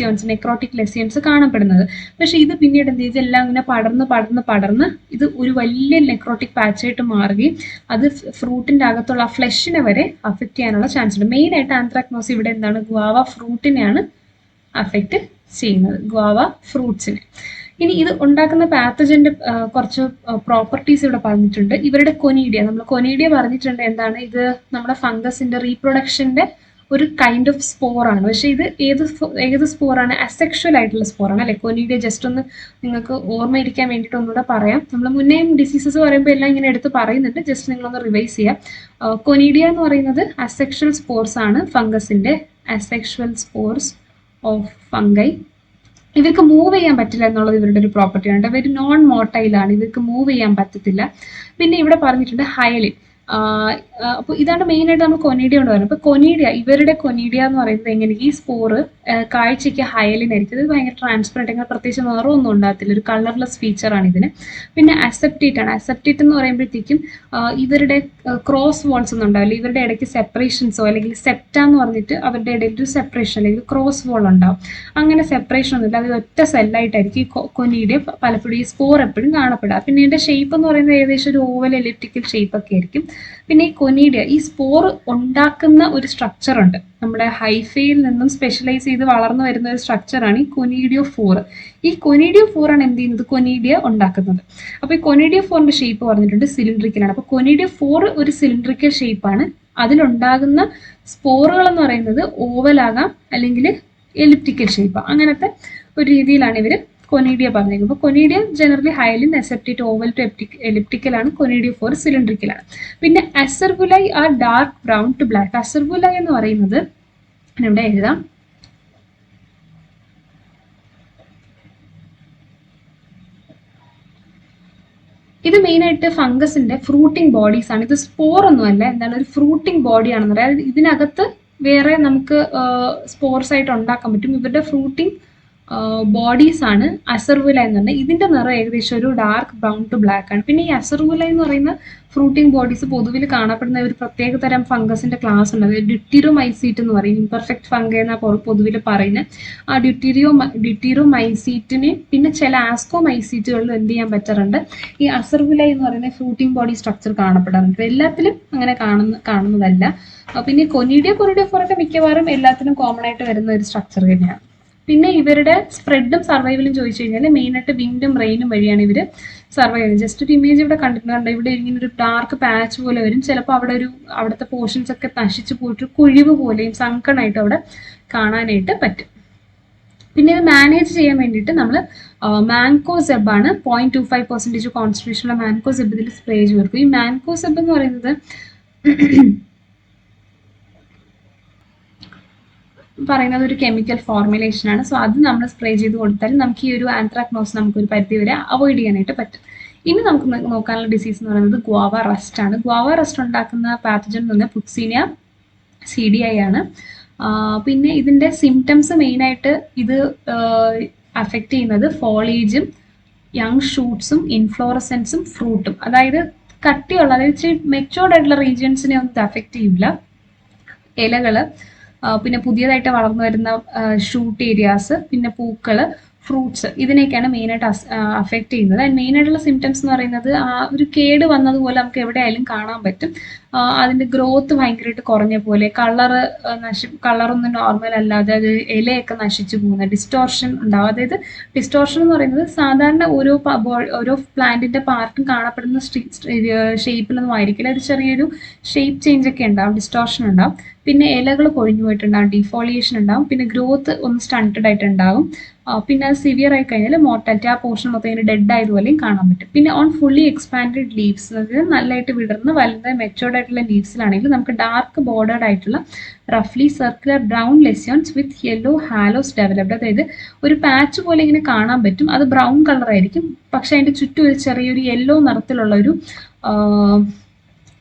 നെക്രോട്ടിക് ലെസിയൻസ് കാണപ്പെടുന്നത്. പക്ഷേ ഇത് പിന്നീട് എന്ത് ചെയ്ത് എല്ലാം ഇങ്ങനെ പടർന്ന് ഇത് ഒരു വലിയ നെക്രോട്ടിക് പാച്ചായിട്ട് മാറുകയും അത് ഫ്രൂട്ടിൻ്റെ അകത്തുള്ള ഫ്ലഷിനെ വരെ അഫക്റ്റ് ചെയ്യാനുള്ള ചാൻസ് ഉണ്ട്. മെയിനായിട്ട് ആന്ത്രാക്നോസ് ഇവിടെ എന്താണ്, ഗുവാവ ഫ്രൂട്ടിനെയാണ് അഫക്റ്റ് ചെയ്യുന്നത്, ഗുവാവ ഫ്രൂട്ട്സിനെ. ഇനി ഇത് ഉണ്ടാക്കുന്ന പാത്തജന്റെ കുറച്ച് പ്രോപ്പർട്ടീസ് ഇവിടെ പറഞ്ഞിട്ടുണ്ട്. ഇവരുടെ കൊനീഡിയ, നമ്മൾ കൊനീഡിയ പറഞ്ഞിട്ടുണ്ട് എന്താണ്, ഇത് നമ്മുടെ ഫംഗസിന്റെ റീപ്രൊഡക്ഷന്റെ ഒരു കൈൻഡ് ഓഫ് സ്പോറാണ്. പക്ഷേ ഇത് ഏത് സ്പോറാണ്, അസെക്ഷൽ ആയിട്ടുള്ള സ്പോറാണ് അല്ലെ. കൊനീഡിയ ജസ്റ്റ് ഒന്ന് നിങ്ങൾക്ക് ഓർമ്മയിരിക്കാൻ വേണ്ടിയിട്ട് ഒന്നുകൂടെ പറയാം. നമ്മൾ മുന്നേയും ഡിസീസസ് പറയുമ്പോൾ എല്ലാം ഇങ്ങനെ എടുത്ത് പറയുന്നുണ്ട്, ജസ്റ്റ് നിങ്ങളൊന്ന് റിവൈസ് ചെയ്യാം. കൊനീഡിയ എന്ന് പറയുന്നത് അസെക്ഷൽ സ്പോർസ് ആണ്, ഫംഗസിന്റെ അസെക്ഷൽ സ്പോർസ് ഓഫ് ഫംഗൈ. ഇവർക്ക് മൂവ് ചെയ്യാൻ പറ്റില്ല എന്നുള്ളത് ഇവരുടെ ഒരു പ്രോപ്പർട്ടിയാണ്. ഇവർ നോൺ മോട്ടൈലാണ്, ഇവർക്ക് മൂവ് ചെയ്യാൻ പറ്റത്തില്ല. പിന്നെ ഇവിടെ പറഞ്ഞിട്ടുണ്ട് ഹയലിൻ. അപ്പോൾ ഇതാണ് മെയിനായിട്ട് നമ്മൾ കൊനീഡിയ കൊണ്ട് പറയുന്നത്. അപ്പോൾ കൊനീഡിയ, ഇവരുടെ കൊനീഡിയ എന്ന് പറയുന്നത് എങ്ങനെ, ഈ സ്പോറ് കാഴ്ചയ്ക്ക് ഹയലിനായിരിക്കും. ഇത് ഭയങ്കര ട്രാൻസ്പെറൻറ്റ്, അങ്ങനെ പ്രത്യേകിച്ച് നിറമൊന്നും ഉണ്ടാകത്തില്ല, ഒരു കളർലെസ് ഫീച്ചറാണ് ഇതിന്. പിന്നെ അസെപ്റ്റേറ്റ് ആണ്. അസെപ്റ്റേറ്റ് എന്ന് പറയുമ്പോഴത്തേക്കും ഇവരുടെ ക്രോസ് വോൾസ് ഒന്നും ഉണ്ടാവില്ല, ഇവരുടെ ഇടയ്ക്ക് സെപ്പറേഷൻസോ അല്ലെങ്കിൽ സെപ്റ്റ എന്ന് പറഞ്ഞിട്ട് അവരുടെ ഇടയിൽ ഒരു സെപ്പറേഷൻ അല്ലെങ്കിൽ ക്രോസ് വോൾ ഉണ്ടാവും. അങ്ങനെ സെപ്പറേഷൻ ഒന്നുമില്ല, അത് ഒറ്റ സെല്ലായിട്ടായിരിക്കും ഈ കൊനീഡിയ പലപ്പോഴും ഈ സ്പോർ എപ്പോഴും കാണപ്പെടുക. പിന്നെ ഇതിൻ്റെ ഷേപ്പ് എന്ന് പറയുന്നത് ഏകദേശം ഒരു ഓവൽ എലിപ്റ്റിക്കൽ ഷേപ്പ് ഒക്കെ ആയിരിക്കും. പിന്നെ ഈ കൊനീഡിയ, ഈ സ്പോർ ഉണ്ടാക്കുന്ന ഒരു സ്ട്രക്ചർ ഉണ്ട്, നമ്മുടെ ഹൈഫയിൽ നിന്നും സ്പെഷ്യലൈസ് ചെയ്ത് വളർന്നു വരുന്ന ഒരു സ്ട്രക്ചറാണ് ഈ കൊനീഡിയോ ഫോർ. ഈ കൊനീഡിയോ ഫോർ ആണ് എന്ത് ചെയ്യുന്നത്, കൊനീഡിയ ഉണ്ടാക്കുന്നത്. അപ്പോൾ ഈ കൊനീഡിയോ ഫോറിന്റെ ഷേപ്പ് പറഞ്ഞിട്ടുണ്ട് സിലിണ്ടറിക്കലാണ്. അപ്പോൾ കൊനീഡിയോ ഫോർ ഒരു സിലിണ്ടറിക്കൽ ഷേപ്പാണ്. അതിലുണ്ടാകുന്ന സ്പോറുകൾ എന്ന് പറയുന്നത് ഓവലാകാം അല്ലെങ്കിൽ എലിപ്റ്റിക്കൽ ഷേപ്പ്, അങ്ങനത്തെ ഒരു രീതിയിലാണ് ഇവർ കൊനീഡിയ പറഞ്ഞേക്കുന്നത്. അപ്പോൾ conidia generally hyaline, aseptate oval to എലിപ്റ്റിക്കലാണ്, കൊനീഡിയ ഫോർ സിലിണ്ടറിക്കലാണ്. പിന്നെ acervuli are dark brown to black. Acervuli എന്ന് പറയുന്നത് ഇവിടെ എഴുതാം, ഇത് മെയിനായിട്ട് ഫംഗസിന്റെ ഫ്രൂട്ടിംഗ് ബോഡീസ് ആണ്. ഇത് സ്പോർ ഒന്നുമല്ല, എന്താണ്, ഒരു ഫ്രൂട്ടിംഗ് ബോഡിയാണെന്ന് പറയാം. ഇതിനകത്ത് വേറെ നമുക്ക് സ്പോർസ് ആയിട്ട് ഉണ്ടാക്കാൻ പറ്റും. ഇവരുടെ ഫ്രൂട്ടിംഗ് ബോഡീസ് ആണ് അസർവുല എന്ന് പറഞ്ഞാൽ. ഇതിന്റെ നിറം ഏകദേശം ഒരു ഡാർക്ക് ബ്രൗൺ ടു ബ്ലാക്ക് ആണ്. പിന്നെ ഈ അസർവുല എന്ന് പറയുന്ന ഫ്രൂട്ടിംഗ് ബോഡീസ് പൊതുവിൽ കാണപ്പെടുന്ന ഒരു പ്രത്യേക തരം ഫംഗസിന്റെ ക്ലാസ് ഉണ്ട്, അത് ഡ്യൂട്ടിറോമൈസീറ്റ് എന്ന് പറയും. ഇംപെർഫെക്റ്റ് ഫംഗ എന്നാ പൊതുവിൽ പറയുന്നത്. ആ ഡ്യൂട്ടിറോമൈസീറ്റിനെ പിന്നെ ചില ആസ്കോമൈസീറ്റുകളിൽ എന്ത് ചെയ്യാൻ പറ്റാറുണ്ട്, ഈ അസർവുല എന്ന് പറയുന്ന ഫ്രൂട്ടിംഗ് ബോഡി സ്ട്രക്ചർ കാണപ്പെടാറുണ്ട്. എല്ലാത്തിലും അങ്ങനെ കാണുന്നതല്ല. പിന്നെ കൊനീഡിയ ഫോറൊക്കെ മിക്കവാറും എല്ലാത്തിനും കോമൺ ആയിട്ട് വരുന്ന ഒരു സ്ട്രക്ചർ തന്നെയാണ്. പിന്നെ ഇവരുടെ സ്പ്രെഡും സർവൈവലും ചോദിച്ചു കഴിഞ്ഞാൽ മെയിനായിട്ട് വിൻഡും റെയിനും വഴിയാണ് ഇവർ സർവൈവ് ചെയ്യുന്നത്. ജസ്റ്റ് ഒരു ഇമേജ് ഇവിടെ കണ്ടിട്ടുണ്ട്, ഇവിടെ ഇങ്ങനെ ഒരു ഡാർക്ക് പാച്ച് പോലെ വരും. ചിലപ്പോൾ അവിടുത്തെ പോർഷൻസ് ഒക്കെ നശിച്ചു പോയിട്ട് കുഴിവ് പോലെയും സങ്കണായിട്ടും അവിടെ കാണാനായിട്ട് പറ്റും. പിന്നെ ഇത് മാനേജ് ചെയ്യാൻ വേണ്ടിയിട്ട് നമ്മൾ മാൻകോസെബ് ആണ് 0.25% കോൺസെൻട്രേഷനുള്ള മാൻകോസെബ് ഇതിൽ സ്പ്രേ ചെയ്ത് കൊടുക്കും. ഈ മാൻകോസെബ് എന്ന് പറയുന്നത് ഒരു കെമിക്കൽ ഫോർമുലേഷൻ ആണ്. സോ അത് നമ്മൾ സ്പ്രേ ചെയ്ത് കൊടുത്താൽ നമുക്ക് ഈ ഒരു ആന്ത്രാക്നോസ് നമുക്കൊരു പരിധി വരെ അവോയ്ഡ് ചെയ്യാനായിട്ട് പറ്റും. ഇനി നമുക്ക് നോക്കാനുള്ള ഡിസീസ് എന്ന് പറയുന്നത് ഗ്വാവ റസ്റ്റ് ആണ്. ഗ്വാവ റസ്റ്റ് ഉണ്ടാക്കുന്ന പാത്തജൻ എന്ന് പറഞ്ഞാൽ പുക്സീനിയ CDI ആണ്. പിന്നെ ഇതിന്റെ സിംറ്റംസ് മെയിനായിട്ട് ഇത് അഫക്റ്റ് ചെയ്യുന്നത് ഫോളേജും യങ് ഷൂട്ട്സും ഇൻഫ്ലോറസൻസും ഫ്രൂട്ടും, അതായത് കട്ടിയുള്ള, അതായത് മെച്ചോർഡ് ആയിട്ടുള്ള റീജിയൻസിനെ ഒന്നും ഇത് അഫക്റ്റ് ചെയ്യില്ല. ഇലകള്, പിന്നെ പുതിയതായിട്ട് വളർന്നു വരുന്ന ഷൂട്ട് ഏരിയാസ്, പിന്നെ പൂക്കള്, ഫ്രൂട്ട്സ്, ഇതിനെയൊക്കെയാണ് മെയിനായിട്ട് അഫക്റ്റ് ചെയ്യുന്നത്. ആൻഡ് മെയിനായിട്ടുള്ള സിംറ്റംസ് എന്ന് പറയുന്നത് ആ ഒരു കേട് വന്നതുപോലെ നമുക്ക് എവിടെയായാലും കാണാൻ പറ്റും. അതിന്റെ ഗ്രോത്ത് ഭയങ്കരമായിട്ട് കുറഞ്ഞ പോലെ, കളറൊന്നും നോർമൽ അല്ലാതെ അത് ഇലയൊക്കെ നശിച്ചു പോകുന്ന ഡിസ്റ്റോർഷൻ ഉണ്ടാവും. അതായത് ഡിസ്റ്റോർഷൻ എന്ന് പറയുന്നത് സാധാരണ ഓരോ പ്ലാന്റിന്റെ പാർട്ടും കാണപ്പെടുന്ന ഷേപ്പിലൊന്നും ആയിരിക്കില്ല, ഒരു ചെറിയൊരു ഷേപ്പ് ചേഞ്ച് ഒക്കെ ഉണ്ടാവും, ഡിസ്റ്റോർഷൻ ഉണ്ടാവും. പിന്നെ ഇലകൾ കൊഴിഞ്ഞു പോയിട്ടുണ്ടാവും, ഡിഫോളിയേഷൻ ഉണ്ടാവും, പിന്നെ ഗ്രോത്ത് ഒന്ന് സ്റ്റണ്ടഡ് ആയിട്ട് ഉണ്ടാവും. പിന്നെ അത് സിവിയർ ആയി കഴിഞ്ഞാൽ മോർട്ടാലിറ്റി, ആ പോർഷൻ മൊത്തം ഇങ്ങനെ ഡെഡ് ആയതുപോലെയും കാണാൻ പറ്റും. പിന്നെ ഓൺ ഫുള്ളി എക്സ്പാൻഡഡ് ലീവ്സ്, അതായത് നല്ലതായിട്ട് വിടർന്ന് വലുത് മെച്ചോർഡ് ആയിട്ടുള്ള ലീവ്സിലാണെങ്കിൽ നമുക്ക് ഡാർക്ക് ബോർഡേഡ് ആയിട്ടുള്ള റഫ്ലി circular brown lesions with yellow halos developed, അതായത് ഒരു പാച്ച് പോലെ ഇങ്ങനെ കാണാൻ പറ്റും. അത് ബ്രൗൺ കളർ ആയിരിക്കും, പക്ഷെ അതിന്റെ ചുറ്റും ഒരു ചെറിയൊരു യെല്ലോ നിറത്തിലുള്ള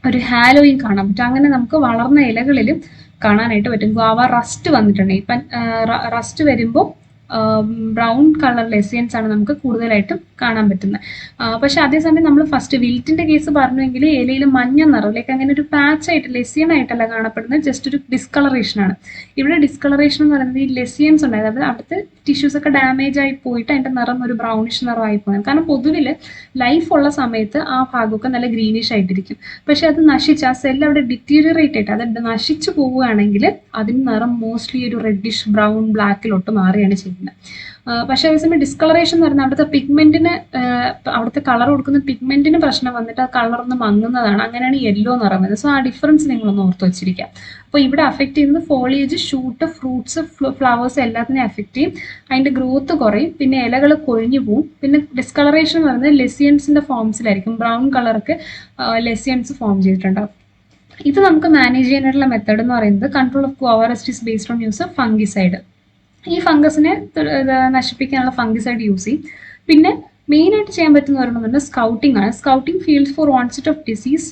ഒരു ഹാലോയും കാണാൻ പറ്റും. അങ്ങനെ നമുക്ക് വളർന്ന ഇലകളിലും കാണാനായിട്ട് പറ്റും. ഗോവ റസ്റ്റ് വന്നിട്ടുണ്ട്. ഇപ്പം റസ്റ്റ് വരുമ്പോൾ ബ്രൗൺ കളർ ലെസിയൻസ് ആണ് നമുക്ക് കൂടുതലായിട്ടും കാണാൻ പറ്റുന്നത്. പക്ഷെ അതേസമയം നമ്മൾ ഫസ്റ്റ് വിൽറ്റിന്റെ കേസ് പറഞ്ഞെങ്കിൽ ഇലയിൽ മഞ്ഞ നിറവിലേക്ക് അങ്ങനെ ഒരു പാച്ച് ആയിട്ട് ലെസിയൻ ആയിട്ടല്ല കാണപ്പെടുന്നത്, ജസ്റ്റ് ഒരു ഡിസ്കളറേഷൻ ആണ്. ഇവിടെ ഡിസ്കളറേഷൻ എന്ന് പറയുന്നത് ഈ ലെസിയൻസ് ഉണ്ടായത്, അതായത് അവിടുത്തെ ടിഷ്യൂസ് ഒക്കെ ഡാമേജ് ആയി പോയിട്ട് അതിന്റെ നിറം ഒരു ബ്രൗണിഷ് നിറമായി പോകുന്നത്. കാരണം പൊതുവിൽ ലൈഫ് ഉള്ള സമയത്ത് ആ ഭാഗമൊക്കെ നല്ല ഗ്രീനിഷ് ആയിട്ടിരിക്കും. പക്ഷെ അത് നശിച്ച് ആ സെൽ അവിടെ ഡിറ്റീരിയറേറ്റ് ആയിട്ട് അത് നശിച്ചു പോവുകയാണെങ്കിൽ അതിന് നിറം മോസ്റ്റ്ലി ഒരു റെഡിഷ് ബ്രൗൺ ബ്ലാക്കിലോട്ട് മാറുകയാണ് ചെയ്യുന്നത്. പക്ഷേ അതേസമയം ഡിസ്കളറേഷൻ എന്ന് പറഞ്ഞാൽ അവിടുത്തെ പിഗ്മെന്റിന്, അവിടുത്തെ കളർ കൊടുക്കുന്ന പിഗ്മെന്റിന് പ്രശ്നം വന്നിട്ട് ആ കളർ ഒന്ന് മങ്ങുന്നതാണ്. അങ്ങനെയാണ് യെല്ലോ നിറം വരുന്നത്. സോ ആ ഡിഫറൻസ് നിങ്ങളൊന്ന് ഓർത്ത് വെച്ചിരിക്കാം. അപ്പോൾ ഇവിടെ അഫക്റ്റ് ചെയ്യുന്നത് ഫോളിയേജ്, ഷൂട്ട്, ഫ്രൂട്ട്സ്, ഫ്ലവേഴ്സ് എല്ലാത്തിനെയും അഫക്റ്റ് ചെയ്യും. അതിന്റെ ഗ്രോത്ത് കുറയും, പിന്നെ ഇലകൾ കൊഴിഞ്ഞു പോവും. പിന്നെ ഡിസ്കളറേഷൻ എന്ന് പറയുന്നത് ലെസിയൻസിന്റെ ഫോംസിലായിരിക്കും, ബ്രൗൺ കളറൊക്കെ ലെസിയൻസ് ഫോം ചെയ്തിട്ടുണ്ടാവും. ഇത് നമുക്ക് മാനേജ് ചെയ്യാനായിട്ടുള്ള മെത്തേഡ് എന്ന് പറയുന്നത് control of Goa rest is based own use of fungicide. ഈ ഫംഗസിനെ നശിപ്പിക്കാനുള്ള ഫംഗിസൈഡ് യൂസ് ചെയ്യും. പിന്നെ മെയിനായിട്ട് ചെയ്യാൻ പറ്റുന്ന പറയുന്നത് സ്കൗട്ടിംഗ് ആണ്. Scouting field for onset of disease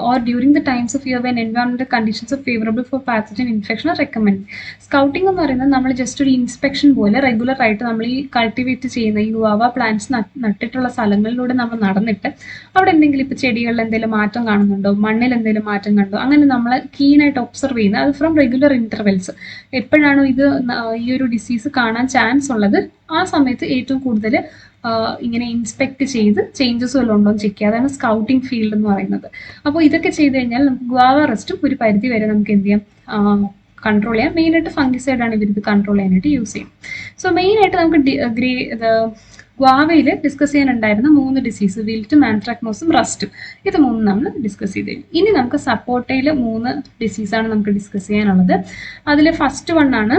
or during the times of year when എൻവയോൺമെന്റൽ conditions of favourable for pathogen infection recommend. Scouting എന്ന് പറയുന്നത് നമ്മൾ ജസ്റ്റ് ഒരു ഇൻസ്പെക്ഷൻ പോലെ റെഗുലർ ആയിട്ട് നമ്മൾ ഈ കൾട്ടിവേറ്റ് ചെയ്യുന്ന ഈ ഗുവാവ പ്ലാന്റ്സ് നട്ടിട്ടുള്ള സ്ഥലങ്ങളിലൂടെ നമ്മൾ നടന്നിട്ട് അവിടെ എന്തെങ്കിലും ഇപ്പോൾ ചെടികളിൽ എന്തെങ്കിലും മാറ്റം കാണുന്നുണ്ടോ, മണ്ണിൽ എന്തെങ്കിലും മാറ്റം കണ്ടോ, അങ്ങനെ നമ്മൾ കീനായിട്ട് ഒബ്സർവ് ചെയ്യുന്നത്. അത് ഫ്രം റെഗുലർ ഇന്റർവെൽസ്. എപ്പോഴാണോ ഇത് ഈ ഒരു ഡിസീസ് കാണാൻ ചാൻസ് ഉള്ളത് ആ സമയത്ത് ഏറ്റവും കൂടുതൽ ഇങ്ങനെ ഇൻസ്പെക്ട് ചെയ്ത് ചേഞ്ചസ് വല്ലതും ഉണ്ടോ എന്ന് ചെക്ക് ചെയ്യുക. അതാണ് സ്കൗട്ടിംഗ് ഫീൽഡ് എന്ന് പറയുന്നത്. അപ്പോൾ ഇതൊക്കെ ചെയ്ത് കഴിഞ്ഞാൽ നമുക്ക് ഗുവാവ റസ്റ്റും ഒരു പരിധി വരെ നമുക്ക് എന്ത് ചെയ്യാം, കൺട്രോൾ ചെയ്യാം. മെയിനായിട്ട് ഫംഗിസൈഡ് ആണ് ഇവർ ഇത് കൺട്രോൾ ചെയ്യാനായിട്ട് യൂസ് ചെയ്യും. സോ മെയിനായിട്ട് നമുക്ക് ഗുവാവയിൽ ഡിസ്കസ് ചെയ്യാനുണ്ടായിരുന്ന 3 ഡിസീസ് വിൽറ്റും ആന്ത്രാക്നോസും റസ്റ്റും, ഇത് 3 നമ്മൾ ഡിസ്കസ് ചെയ്ത് കഴിഞ്ഞു. ഇനി നമുക്ക് സപ്പോർട്ടയിൽ 3 ഡിസീസാണ് നമുക്ക് ഡിസ്കസ് ചെയ്യാനുള്ളത്. അതിൽ ഫസ്റ്റ് വൺ ആണ്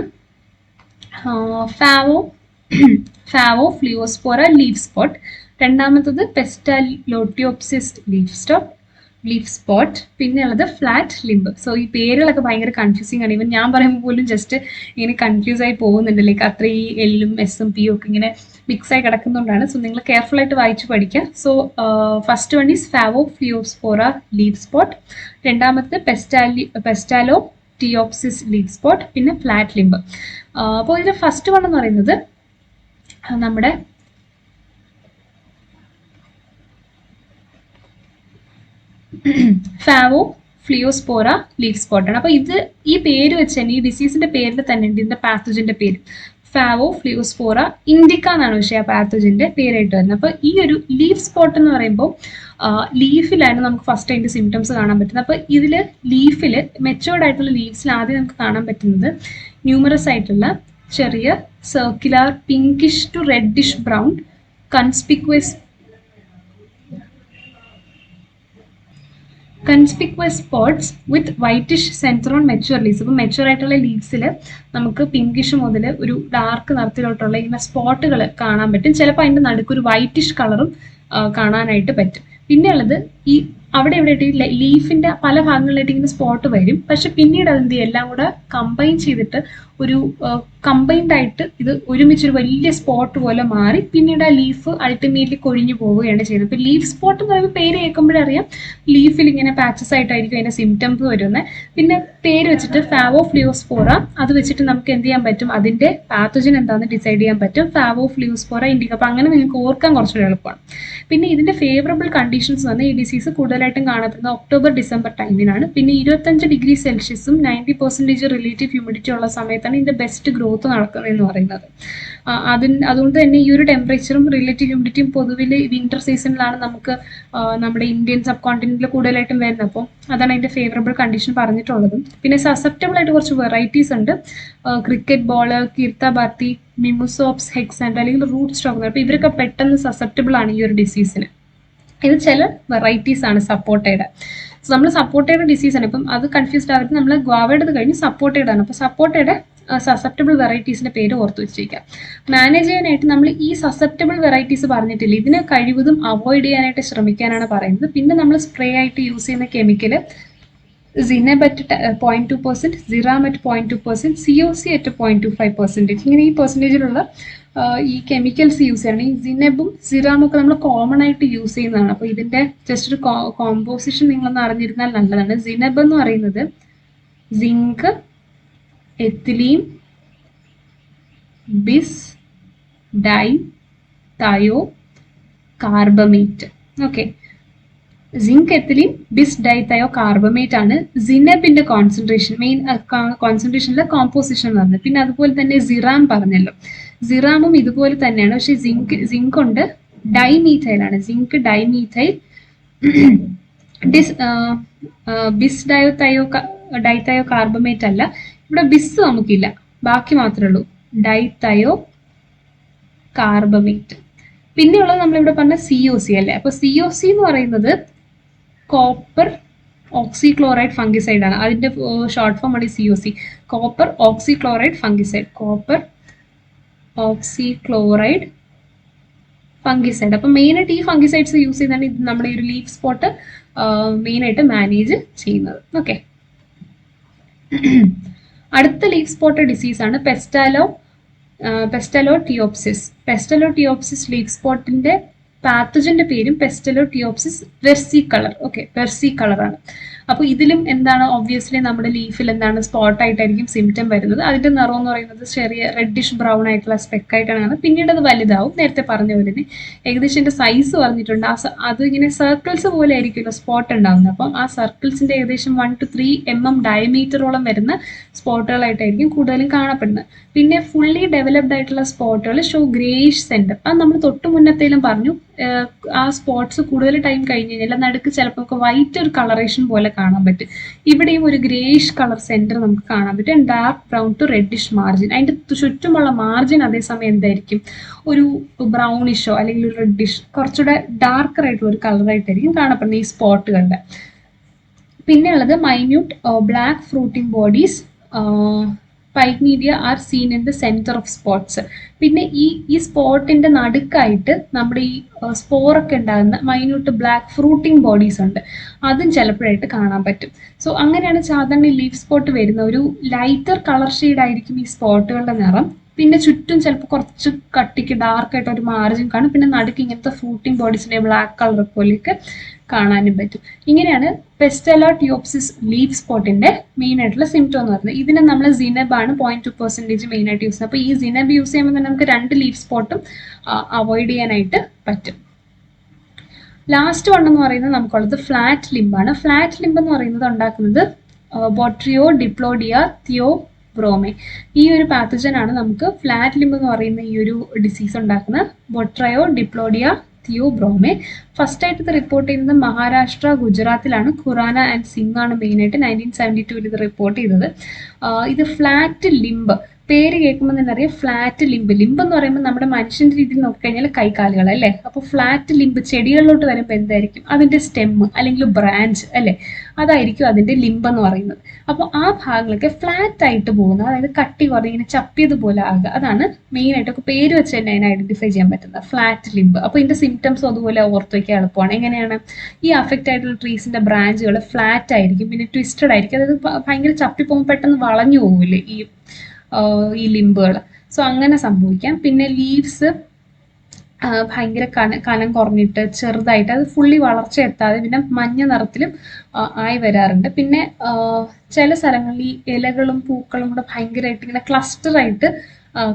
ഫാവോ ഫ്ലിയോസ്പോറ ലീഫ് സ്പോട്ട്. രണ്ടാമത്തത് പെസ്റ്റാലോട്ടിയോപ്സിസ് ലീഫ് സ്പോട്ട്. പിന്നെ ഉള്ളത് ഫ്ലാറ്റ് ലിംബ്. സോ ഈ പേരുകളൊക്കെ ഭയങ്കര കൺഫ്യൂസിങ് ആണ്. ഇവൻ ഞാൻ പറയുമ്പോൾ പോലും ജസ്റ്റ് ഇങ്ങനെ കൺഫ്യൂസ് ആയി പോകുന്നുണ്ട്. ലൈക്ക് അത്ര ഈ എല്ലും എസും പിയും ഒക്കെ ഇങ്ങനെ മിക്സ് ആയി കിടക്കുന്നതുകൊണ്ടാണ്. സോ നിങ്ങൾ കെയർഫുൾ ആയിട്ട് വായിച്ച് പഠിക്കുക. So first one is Phaeophleospora leaf spot. രണ്ടാമത്തത് പെസ്റ്റാലോട്ടിയോപ്സിസ് ലീഫ് സ്പോട്ട്. പിന്നെ ഫ്ലാറ്റ് ലിംബ്. അപ്പോൾ ഇതിൽ ഫസ്റ്റ് വൺ എന്ന് പറയുന്നത് നമ്മുടെ ഫാവോ ഫ്ലിയോസ്പോറ ലീഫ് സ്പോട്ട് ആണ്. അപ്പൊ ഇത് ഈ പേര് വെച്ച് തന്നെ ഈ ഡിസീസിന്റെ പേരിൽ തന്നെ ഉണ്ട് ഇതിന്റെ പാത്തജന്റെ പേര്. ഫാവോ ഫ്ലിയോസ്പോറ ഇൻഡിക്ക എന്നാണ് പക്ഷേ ആ പാത്തജന്റെ പേരായിട്ട് വരുന്നത്. അപ്പൊ ഈ ഒരു ലീഫ് സ്പോട്ട് എന്ന് പറയുമ്പോൾ ലീഫിലാണ് നമുക്ക് ഫസ്റ്റ് അതിന്റെ സിംറ്റംസ് കാണാൻ പറ്റുന്നത്. അപ്പൊ ഇതില് ലീഫില് മെച്ചോർഡ് ആയിട്ടുള്ള ലീവ്സിൽ ആദ്യം നമുക്ക് കാണാൻ പറ്റുന്നത് ന്യൂമറസ് ആയിട്ടുള്ള ചെറിയ circular pinkish to reddish brown conspicuous spots with whitish centre on mature leaves. അപ്പോൾ മെച്ചുവർ ആയിട്ടുള്ള ലീവ്സിൽ നമുക്ക് പിങ്കിഷ് മുതൽ ഒരു ഡാർക്ക് നിറത്തിലോട്ടുള്ള ഇങ്ങനെ സ്പോട്ടുകൾ കാണാൻ പറ്റും. ചിലപ്പോൾ അതിൻ്റെ നടുക്ക് ഒരു വൈറ്റിഷ് കളറും കാണാനായിട്ട് പറ്റും. പിന്നെ ഉള്ളത് ഈ അവിടെ എവിടെയായിട്ട് ലീഫിന്റെ പല ഭാഗങ്ങളിലായിട്ട് ഇങ്ങനെ സ്പോട്ട് വരും. പക്ഷെ പിന്നീട് അതെന്ത് ചെയ്യും, എല്ലാം കൂടെ കമ്പൈൻ ചെയ്തിട്ട് ഒരു കമ്പൈൻഡ് ആയിട്ട് ഇത് ഒരുമിച്ചൊരു വലിയ സ്പോട്ട് പോലെ മാറി പിന്നീട് ആ ലീഫ് അൾട്ടിമേറ്റ്ലി കൊഴിഞ്ഞു പോവുകയാണ് ചെയ്യുന്നത്. ഇപ്പൊ ലീഫ് സ്പോട്ട് എന്ന് പറയുമ്പോൾ പേര് കേൾക്കുമ്പോഴറിയാം ലീഫിൽ ഇങ്ങനെ പാച്ചസ് ആയിട്ടായിരിക്കും അതിന്റെ സിംറ്റംസ് വരുന്നത്. പിന്നെ പേര് വെച്ചിട്ട് ഫാവോ ഫ്ലിയോസ്പോറ അത് വെച്ചിട്ട് നമുക്ക് എന്ത് ചെയ്യാൻ പറ്റും, അതിന്റെ പാത്തജൻ എന്താണെന്ന് ഡിസൈഡ് ചെയ്യാൻ പറ്റും. ഫാവോ ഫ്ലിയോസ്പോറ ഇൻഡിക്ക. അപ്പൊ അങ്ങനെ നിങ്ങൾക്ക് ഓർക്കാൻ കുറച്ചുകൂടി എളുപ്പമാണ്. പിന്നെ ഇതിന്റെ ഫേവറബിൾ കണ്ടീഷൻസ് വന്ന് ഈ ഡിസീസ് കൂടുതലായിട്ടും കാണപ്പെടുന്നത് ഒക്ടോബർ ഡിസംബർ ടൈമിനാണ്. പിന്നെ 25 ഡിഗ്രി സെൽഷ്യസും 90% റിലേറ്റീവ് ഹ്യൂമിഡിറ്റി ഉള്ള സമയത്താണ് ഇതിന്റെ ബെസ്റ്റ് ഗ്രോത്ത് നടക്കുന്നതെന്ന് പറയുന്നത്. അതുകൊണ്ട് തന്നെ ഈ ഒരു ടെമ്പറേച്ചറും റിലേറ്റീവ് ഹ്യൂമിഡിറ്റിയും പൊതുവിൽ വിന്റർ സീസണിലാണ് നമുക്ക് നമ്മുടെ ഇന്ത്യൻ സബ് കോണ്ടിനെന്റിൽ കൂടുതലായിട്ടും വരുന്നത്. അപ്പോൾ അതാണ് അതിന്റെ ഫേവറബിൾ കണ്ടീഷൻ പറഞ്ഞിട്ടുള്ളത്. പിന്നെ സസെപ്റ്റബിൾ ആയിട്ട് കുറച്ച് വെറൈറ്റീസ് ഉണ്ട്. ക്രിക്കറ്റ് ബോൾ, കീർത്താബാത്തി, മിമുസോപ്സ്, ഹെക്സാൻഡ് അല്ലെങ്കിൽ റൂട്ട് സ്റ്റോക്ക്. അപ്പോൾ ഇവരൊക്കെ പെട്ടെന്ന് സസെപ്റ്റബിൾ ആണ് ഈ ഒരു ഡിസീസിന്. ഇത് ചില വെറൈറ്റീസ് ആണ് സപ്പോർട്ടയുടെ. സോ നമ്മൾ സപ്പോർട്ടയുടെ ഡിസീസാണ്. ഇപ്പം അത് കൺഫ്യൂസ്ഡ് ആവരുത്. നമ്മൾ ഗ്വാവയുടെ കഴിഞ്ഞ് സപ്പോർട്ടയുടെ ആണ്. അപ്പോൾ സപ്പോർട്ടയുടെ സസെപ്റ്റബിൾ വെറൈറ്റീസിന്റെ പേര് ഓർത്ത് വെച്ചേക്കാം. മാനേജ് ചെയ്യാനായിട്ട് നമ്മൾ ഈ സസെപ്റ്റബിൾ വെറൈറ്റീസ് പറഞ്ഞിട്ടില്ല, ഇതിനെ കഴിവതും അവോയ്ഡ് ചെയ്യാനായിട്ട് ശ്രമിക്കാനാണ് പറയുന്നത്. പിന്നെ നമ്മൾ സ്പ്രേ ആയിട്ട് യൂസ് ചെയ്യുന്ന chemical zineb at 0.2%, ziram at 0.2%, COC at 0.25%. ഇങ്ങനെ ഈ പെർസെൻറ്റേജിലുള്ള ഈ കെമിക്കൽസ് യൂസ് ചെയ്യണം. ഈ സിനെബും സിറാമും ഒക്കെ നമ്മൾ കോമൺ ആയിട്ട് യൂസ് ചെയ്യുന്നതാണ്. അപ്പോൾ ഇതിന്റെ ജസ്റ്റ് ഒരു കോമ്പോസിഷൻ നിങ്ങളൊന്ന് അറിഞ്ഞിരുന്നാൽ നല്ലതാണ്. സിനെബ് എന്ന് പറയുന്നത് zinc, ethylene, bis, di, thio, carbamate. Okay, zinc, ethylene, bis, di, thio, carbamate ആണ് സിനെബിന്റെ കോൺസെൻട്രേഷൻ. മെയിൻ കോൺസെൻട്രേഷനിലെ കോമ്പോസിഷൻ പറഞ്ഞത്. പിന്നെ അതുപോലെ തന്നെ സിറാം പറഞ്ഞല്ലോ, സിറാമും ഇതുപോലെ തന്നെയാണ്. പക്ഷെ സിങ്ക് ഉണ്ട് ഡൈമീഥൈലാണ്. സിങ്ക് ഡൈമീഥൈൽ, ബിസ് ഡൈതയോ കാർബമേറ്റ് അല്ല. ഇവിടെ ബിസ് നമുക്കില്ല, ബാക്കി മാത്രമേ ഉള്ളൂ ഡൈതയോ കാർബമേറ്റ്. പിന്നെയുള്ളത് നമ്മളിവിടെ പറഞ്ഞ COC അല്ലേ. അപ്പൊ COC എന്ന് പറയുന്നത് കോപ്പർ ഓക്സിക്ലോറൈഡ് ഫംഗിസൈഡ് ആണ്. അതിന്റെ ഷോർട്ട് ഫോം ആണ് COC, copper oxychloride fungicide. Copper oxychloride fungicide. അപ്പൊ മെയിനായിട്ട് ഈ ഫംഗിസൈഡ്സ് യൂസ് ചെയ്താണ് ഇത് നമ്മുടെ ഈ ഒരു ലീഫ് സ്പോട്ട് മെയിനായിട്ട് മാനേജ് ചെയ്യുന്നത്. ഓക്കെ, അടുത്ത ലീഫ് സ്പോട്ട് ഡിസീസ് ആണ് പെസ്റ്റലോട്ടിയോപ്സിസ്. പെസ്റ്റലോട്ടിയോപ്സിസ് ലീഫ് സ്പോട്ടിന്റെ പാത്തജന്റെ പേരും പെസ്റ്റലോട്ടിയോപ്സിസ് വെർസിക്കളർ. ഓക്കെ, വെർസിക്കളർ ആണ്. അപ്പോൾ ഇതിലും എന്താണ്, ഒബ്വിയസ്ലി നമ്മുടെ ലീഫിൽ എന്താണ് സ്പോട്ട് ആയിട്ടായിരിക്കും സിംറ്റം വരുന്നത്. അതിന്റെ നിറം എന്ന് പറയുന്നത് ചെറിയ റെഡിഷ് ബ്രൗൺ ആയിട്ടുള്ള സ്പെക്ക് ആയിട്ടാണ് കാണുന്നത്. പിന്നീട് അത് വലുതാവും. നേരത്തെ പറഞ്ഞ പോലെ തന്നെ ഏകദേശം എൻ്റെ സൈസ് പറഞ്ഞിട്ടുണ്ട്. അത് ഇങ്ങനെ സർക്കിൾസ് പോലെ ആയിരിക്കുമല്ലോ സ്പോട്ട് ഉണ്ടാകുന്നത്. അപ്പം ആ സർക്കിൾസിന്റെ ഏകദേശം 1 to 3 mm ഡയമീറ്ററോളം വരുന്ന സ്പോട്ടുകളായിട്ടായിരിക്കും കൂടുതലും കാണപ്പെടുന്നത്. പിന്നെ ഫുള്ളി ഡെവലപ്ഡ് ആയിട്ടുള്ള സ്പോട്ടുകൾ ഷോ ഗ്രേയിഷ് സെന്റർ. അത് നമ്മൾ തൊട്ട് മുന്നത്തേലും പറഞ്ഞു. ആ സ്പോട്ട്സ് കൂടുതൽ ടൈം കഴിഞ്ഞ് കഴിഞ്ഞാൽ നടുക്ക് ചിലപ്പോൾ നമുക്ക് വൈറ്റ് ഒരു കളറേഷൻ പോലെ കാണാൻ പറ്റും. ഇവിടെയും ഒരു ഗ്രേയിഷ് കളർ സെന്റർ നമുക്ക് കാണാൻ പറ്റും. Dark brown to reddish margin. അതിന്റെ ചുറ്റുമുള്ള മാർജിൻ അതേസമയം എന്തായിരിക്കും, ഒരു ബ്രൗണിഷോ അല്ലെങ്കിൽ ഒരു റെഡിഷ് കുറച്ചുകൂടെ ഡാർക്കർ ആയിട്ടുള്ള ഒരു കളറായിട്ടായിരിക്കും കാണപ്പെടുന്നത് ഈ സ്പോട്ടുകളുടെ. പിന്നെ ഉള്ളത് minute black fruiting bodies pycnidia are seen in the centre of spots. പിന്നെ ഈ സ്പോട്ടിന്റെ നടുക്കായിട്ട് നമ്മുടെ ഈ സ്പോറൊക്കെ ഉണ്ടാകുന്ന മൈന്യൂട്ട് ബ്ലാക്ക് ഫ്രൂട്ടിംഗ് ബോഡീസ് ഉണ്ട്. അതും ചിലപ്പോഴായിട്ട് കാണാൻ പറ്റും. സോ അങ്ങനെയാണ് സാധാരണ ലീഫ് സ്പോട്ട് വരുന്ന ഒരു ലൈറ്റർ കളർ ഷെയ്ഡ് ആയിരിക്കും ഈ സ്പോട്ടുകളുടെ നിറം. പിന്നെ ചുറ്റും ചിലപ്പോൾ കുറച്ച് കട്ടിക്ക് ഡാർക്കായിട്ട് ഒരു മാർജിൻ കാണും. പിന്നെ നടുക്ക് ഇങ്ങനത്തെ ഫ്രൂട്ടിംഗ് ബോഡീസിന്റെ ബ്ലാക്ക് കളർ പോലെയൊക്കെ കാണാനും പറ്റും. ഇങ്ങനെയാണ് പെസ്റ്റലോട്ടിയോപ്സിസ് ലീഫ് സ്പോട്ടിന്റെ മെയിൻ ആയിട്ടുള്ള സിംറ്റം എന്ന് പറയുന്നത്. ഇതിനെ നമ്മൾ സിനബ് ആണ് 0.2% മെയിൻ ആയിട്ട് യൂസ് ചെയ്യുന്നത്. അപ്പോൾ ഈ സിനബ് യൂസ് ചെയ്യുമ്പോൾ തന്നെ നമുക്ക് 2 ലീഫ് സ്പോട്ടും അവോയ്ഡ് ചെയ്യാനായിട്ട് പറ്റും. ലാസ്റ്റ് വൺ എന്ന് പറയുന്നത് നമുക്കുള്ളത് ഫ്ലാറ്റ് ലിംബാണ്. ഫ്ലാറ്റ് ലിംബ് എന്ന് പറയുന്നത് ഉണ്ടാക്കുന്നത് ബോട്രിയോ ഡിപ്ലോഡിയ തിയോബ്രോമെ. ഈ ഒരു പാത്തജൻ ആണ് നമുക്ക് ഫ്ലാറ്റ് ലിംബ് എന്ന് പറയുന്ന ഈ ഒരു ഡിസീസ് ഉണ്ടാക്കുന്ന ബൊട്രയോ ഡിപ്ലോഡിയ തിയോബ്രോമെ. ഫസ്റ്റ് ആയിട്ട് ഇത് റിപ്പോർട്ട് ചെയ്യുന്നത് മഹാരാഷ്ട്ര, ഗുജറാത്തിലാണ്. ഖുറാന ആൻഡ് സിംഗ് ആണ് മെയിനായിട്ട് 1972 ഇത് റിപ്പോർട്ട് ചെയ്തത്. ഇത് ഫ്ലാറ്റ് ലിംബ് പേര് കേൾക്കുമ്പോൾ തന്നെ അറിയാം, ഫ്ലാറ്റ് ലിംബ്. ലിംബ് എന്ന് പറയുമ്പോൾ നമ്മുടെ മനുഷ്യന്റെ രീതിയിൽ നോക്കിക്കഴിഞ്ഞാൽ കൈകാലുകൾ അല്ലേ. അപ്പോൾ ഫ്ലാറ്റ് ലിംബ് ചെടികളിലോട്ട് വരുമ്പോൾ എന്തായിരിക്കും, അതിന്റെ സ്റ്റെമ്മ് അല്ലെങ്കിൽ ബ്രാഞ്ച് അല്ലേ, അതായിരിക്കും അതിന്റെ ലിംബ് എന്ന് പറയുന്നത്. അപ്പോൾ ആ ഭാഗങ്ങളൊക്കെ ഫ്ലാറ്റ് ആയിട്ട് പോകുന്നത്, അതായത് കട്ടി കുറഞ്ഞ് ഇങ്ങനെ ചപ്പിയതുപോലെ ആകുക, അതാണ് മെയിൻ ആയിട്ട് പേര് വെച്ച് തന്നെ അതിനെ ഐഡന്റിഫൈ ചെയ്യാൻ പറ്റുന്നത് ഫ്ലാറ്റ് ലിംബ്. അപ്പോൾ ഇതിന്റെ സിംറ്റംസും അതുപോലെ ഓർത്ത് വയ്ക്കാൻ എളുപ്പമാണ്. എങ്ങനെയാണ്, ഈ അഫക്റ്റ് ആയിട്ടുള്ള ട്രീസിന്റെ ബ്രാഞ്ചുകൾ ഫ്ലാറ്റ് ആയിരിക്കും, പിന്നെ ട്വിസ്റ്റഡ് ആയിരിക്കും. അതായത് ഭയങ്കര ചപ്പി പോകുമ്പോൾ പെട്ടെന്ന് വളഞ്ഞു പോകില്ലേ ഈ ലിംബുകൾ. സോ അങ്ങനെ സംഭവിക്കാം. പിന്നെ ലീവ്സ് ഭയങ്കര കനം കുറഞ്ഞിട്ട് ചെറുതായിട്ട്, അത് ഫുള്ളി വളർച്ച എത്താതെ പിന്നെ മഞ്ഞ നിറത്തിലും ആയി വരാറുണ്ട്. പിന്നെ ചില സ്ഥലങ്ങളിൽ ഈ ഇലകളും പൂക്കളും കൂടെ ഭയങ്കരമായിട്ട് ഇങ്ങനെ ക്ലസ്റ്ററായിട്ട്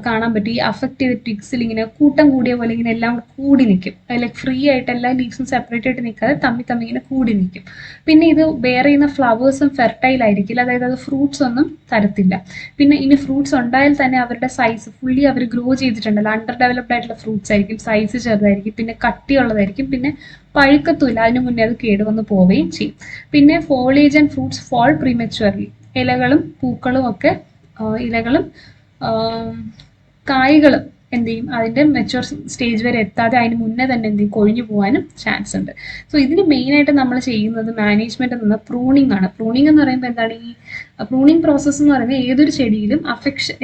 കാണാൻ പറ്റും. ഈ അഫക്റ്റ് ചെയ്ത ട്വിഗ്സിൽ ഇങ്ങനെ കൂട്ടം കൂടിയ പോലെ ഇങ്ങനെ എല്ലാം കൂടി നിൽക്കും. ലൈക്ക് ഫ്രീ ആയിട്ട് എല്ലാ ലീവ്സും സെപ്പറേറ്റ് ആയിട്ട് നിൽക്കാതെ തമ്മി ഇങ്ങനെ കൂടി നിൽക്കും. പിന്നെ ഇത് വേറെ ചെയ്യുന്ന ഫ്ലവേഴ്സും ഫെർട്ടൈൽ ആയിരിക്കില്ല, അതായത് അത് ഫ്രൂട്ട്സ് ഒന്നും തരത്തില്ല. പിന്നെ ഇനി ഫ്രൂട്ട്സ് ഉണ്ടായാൽ തന്നെ അവരുടെ സൈസ് ഫുള്ളി അവർ ഗ്രോ ചെയ്തിട്ടുണ്ടല്ലോ, അണ്ടർ ഡെവലപ്ഡ് ആയിട്ടുള്ള ഫ്രൂട്ട്സ് ആയിരിക്കും, സൈസ് ചെറുതായിരിക്കും, പിന്നെ കട്ടിയുള്ളതായിരിക്കും, പിന്നെ പഴുക്കത്തുമില്ല, അതിന് മുന്നേ അത് കേടുവന്ന് പോവുകയും ചെയ്യും. പിന്നെ ഫോളിയേജ് ആൻഡ് ഫ്രൂട്ട്സ് ഫോൾ പ്രീമച്വർലി. ഇലകളും പൂക്കളും ഒക്കെ ഇലകളും കായ്കളും എന്ത് ചെയ്യും, അതിന്റെ മെച്യൂർ സ്റ്റേജ് വരെ എത്താതെ അതിന് മുന്നേ തന്നെ എന്ത് ചെയ്യും, കൊഴിഞ്ഞു പോകാനും ചാൻസ് ഉണ്ട്. സോ ഇതിന് മെയിനായിട്ട് നമ്മൾ ചെയ്യുന്നത് മാനേജ്മെന്റ് എന്ന പ്രൂണിംഗ് ആണ്. പ്രൂണിംഗ് എന്ന് പറയുമ്പോൾ എന്താണ്, ഈ പ്രൂണിംഗ് പ്രോസസ്സ് എന്ന് പറയുന്നത് ഏതൊരു ചെടിയിലും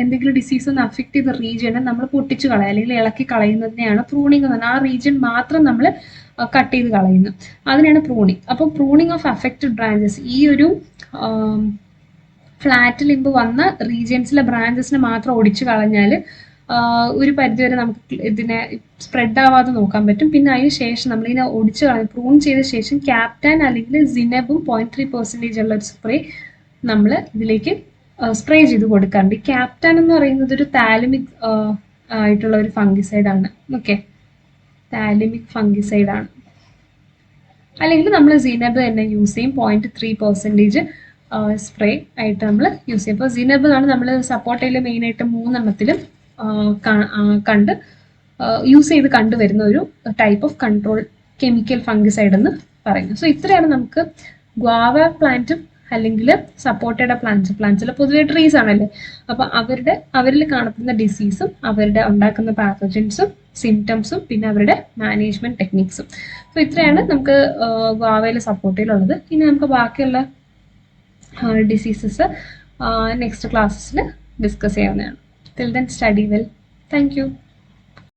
എന്തെങ്കിലും ഡിസീസ് ഒന്ന് അഫക്ട് ചെയ്ത റീജിയനെ നമ്മൾ പൊട്ടിച്ച് കളയുക അല്ലെങ്കിൽ ഇളക്കി കളയുന്നതിനെയാണ് പ്രൂണിംഗ് എന്ന് പറഞ്ഞാൽ. ആ റീജിയൻ മാത്രം നമ്മൾ കട്ട് ചെയ്ത് കളയുന്നു, അതിനാണ് പ്രൂണിംഗ്. അപ്പോൾ പ്രൂണിംഗ് ഓഫ് അഫക്റ്റഡ് ബ്രാഞ്ചസ്, ഈ ഒരു ഫ്ലാറ്റ് ലിംബ് വന്ന റീജിയൻസിലെ ബ്രാഞ്ചസിനെ മാത്രം ഒടിച്ചു കളഞ്ഞാൽ ഒരു പരിധിവരെ നമുക്ക് ഇതിനെ സ്പ്രെഡ് ആവാതെ നോക്കാൻ പറ്റും. പിന്നെ അതിന് ശേഷം നമ്മളിതിനെ ഒടിച്ചു കളഞ്ഞ് പ്രൂൺ ചെയ്ത ശേഷം ക്യാപ്റ്റാൻ അല്ലെങ്കിൽ സിനബും 0.3% ഉള്ള ഒരു സ്പ്രേ നമ്മൾ ഇതിലേക്ക് സ്പ്രേ ചെയ്ത് കൊടുക്കാറുണ്ട്. ഈ ക്യാപ്റ്റാൻ എന്ന് പറയുന്നത് ഒരു താലമിക് ആയിട്ടുള്ള ഒരു ഫംഗിസൈഡ് ആണ്. ഓക്കെ, താലമിക് ഫംഗിസൈഡ് ആണ്. അല്ലെങ്കിൽ നമ്മൾ സിനബ് തന്നെ യൂസ് ചെയ്യും, 0.3% സ്പ്രേ ആയിട്ട് നമ്മൾ യൂസ് ചെയ്യും. അപ്പോൾ സിനബ് ആണ് നമ്മൾ സപ്പോർട്ടയിൽ മെയിനായിട്ട് 3 എണ്ണത്തിലും യൂസ് ചെയ്ത് കണ്ടുവരുന്ന ഒരു type of control chemical fungicide എന്ന് പറയുന്നത്. സോ ഇത്രയാണ് നമുക്ക് ഗ്വാവ പ്ലാന്റും അല്ലെങ്കിൽ സപ്പോർട്ടയുടെ പ്ലാന്റ്സിൽ പൊതുവെ ട്രീസ് ആണല്ലേ, അപ്പോൾ അവരിൽ കാണപ്പെടുന്ന ഡിസീസും അവരുടെ ഉണ്ടാക്കുന്ന പാത്തോജൻസും സിംറ്റംസും പിന്നെ അവരുടെ മാനേജ്മെന്റ് ടെക്നിക്സും. സോ ഇത്രയാണ് നമുക്ക് ഗ്വാവയിൽ സപ്പോർട്ടയിലുള്ളത്. ഇനി നമുക്ക് ബാക്കിയുള്ള ഡിസീസസ് നെക്സ്റ്റ് ക്ലാസ്സിൽ ഡിസ്കസ് ചെയ്യാവുന്നതാണ്. Till then, study well. Thank you.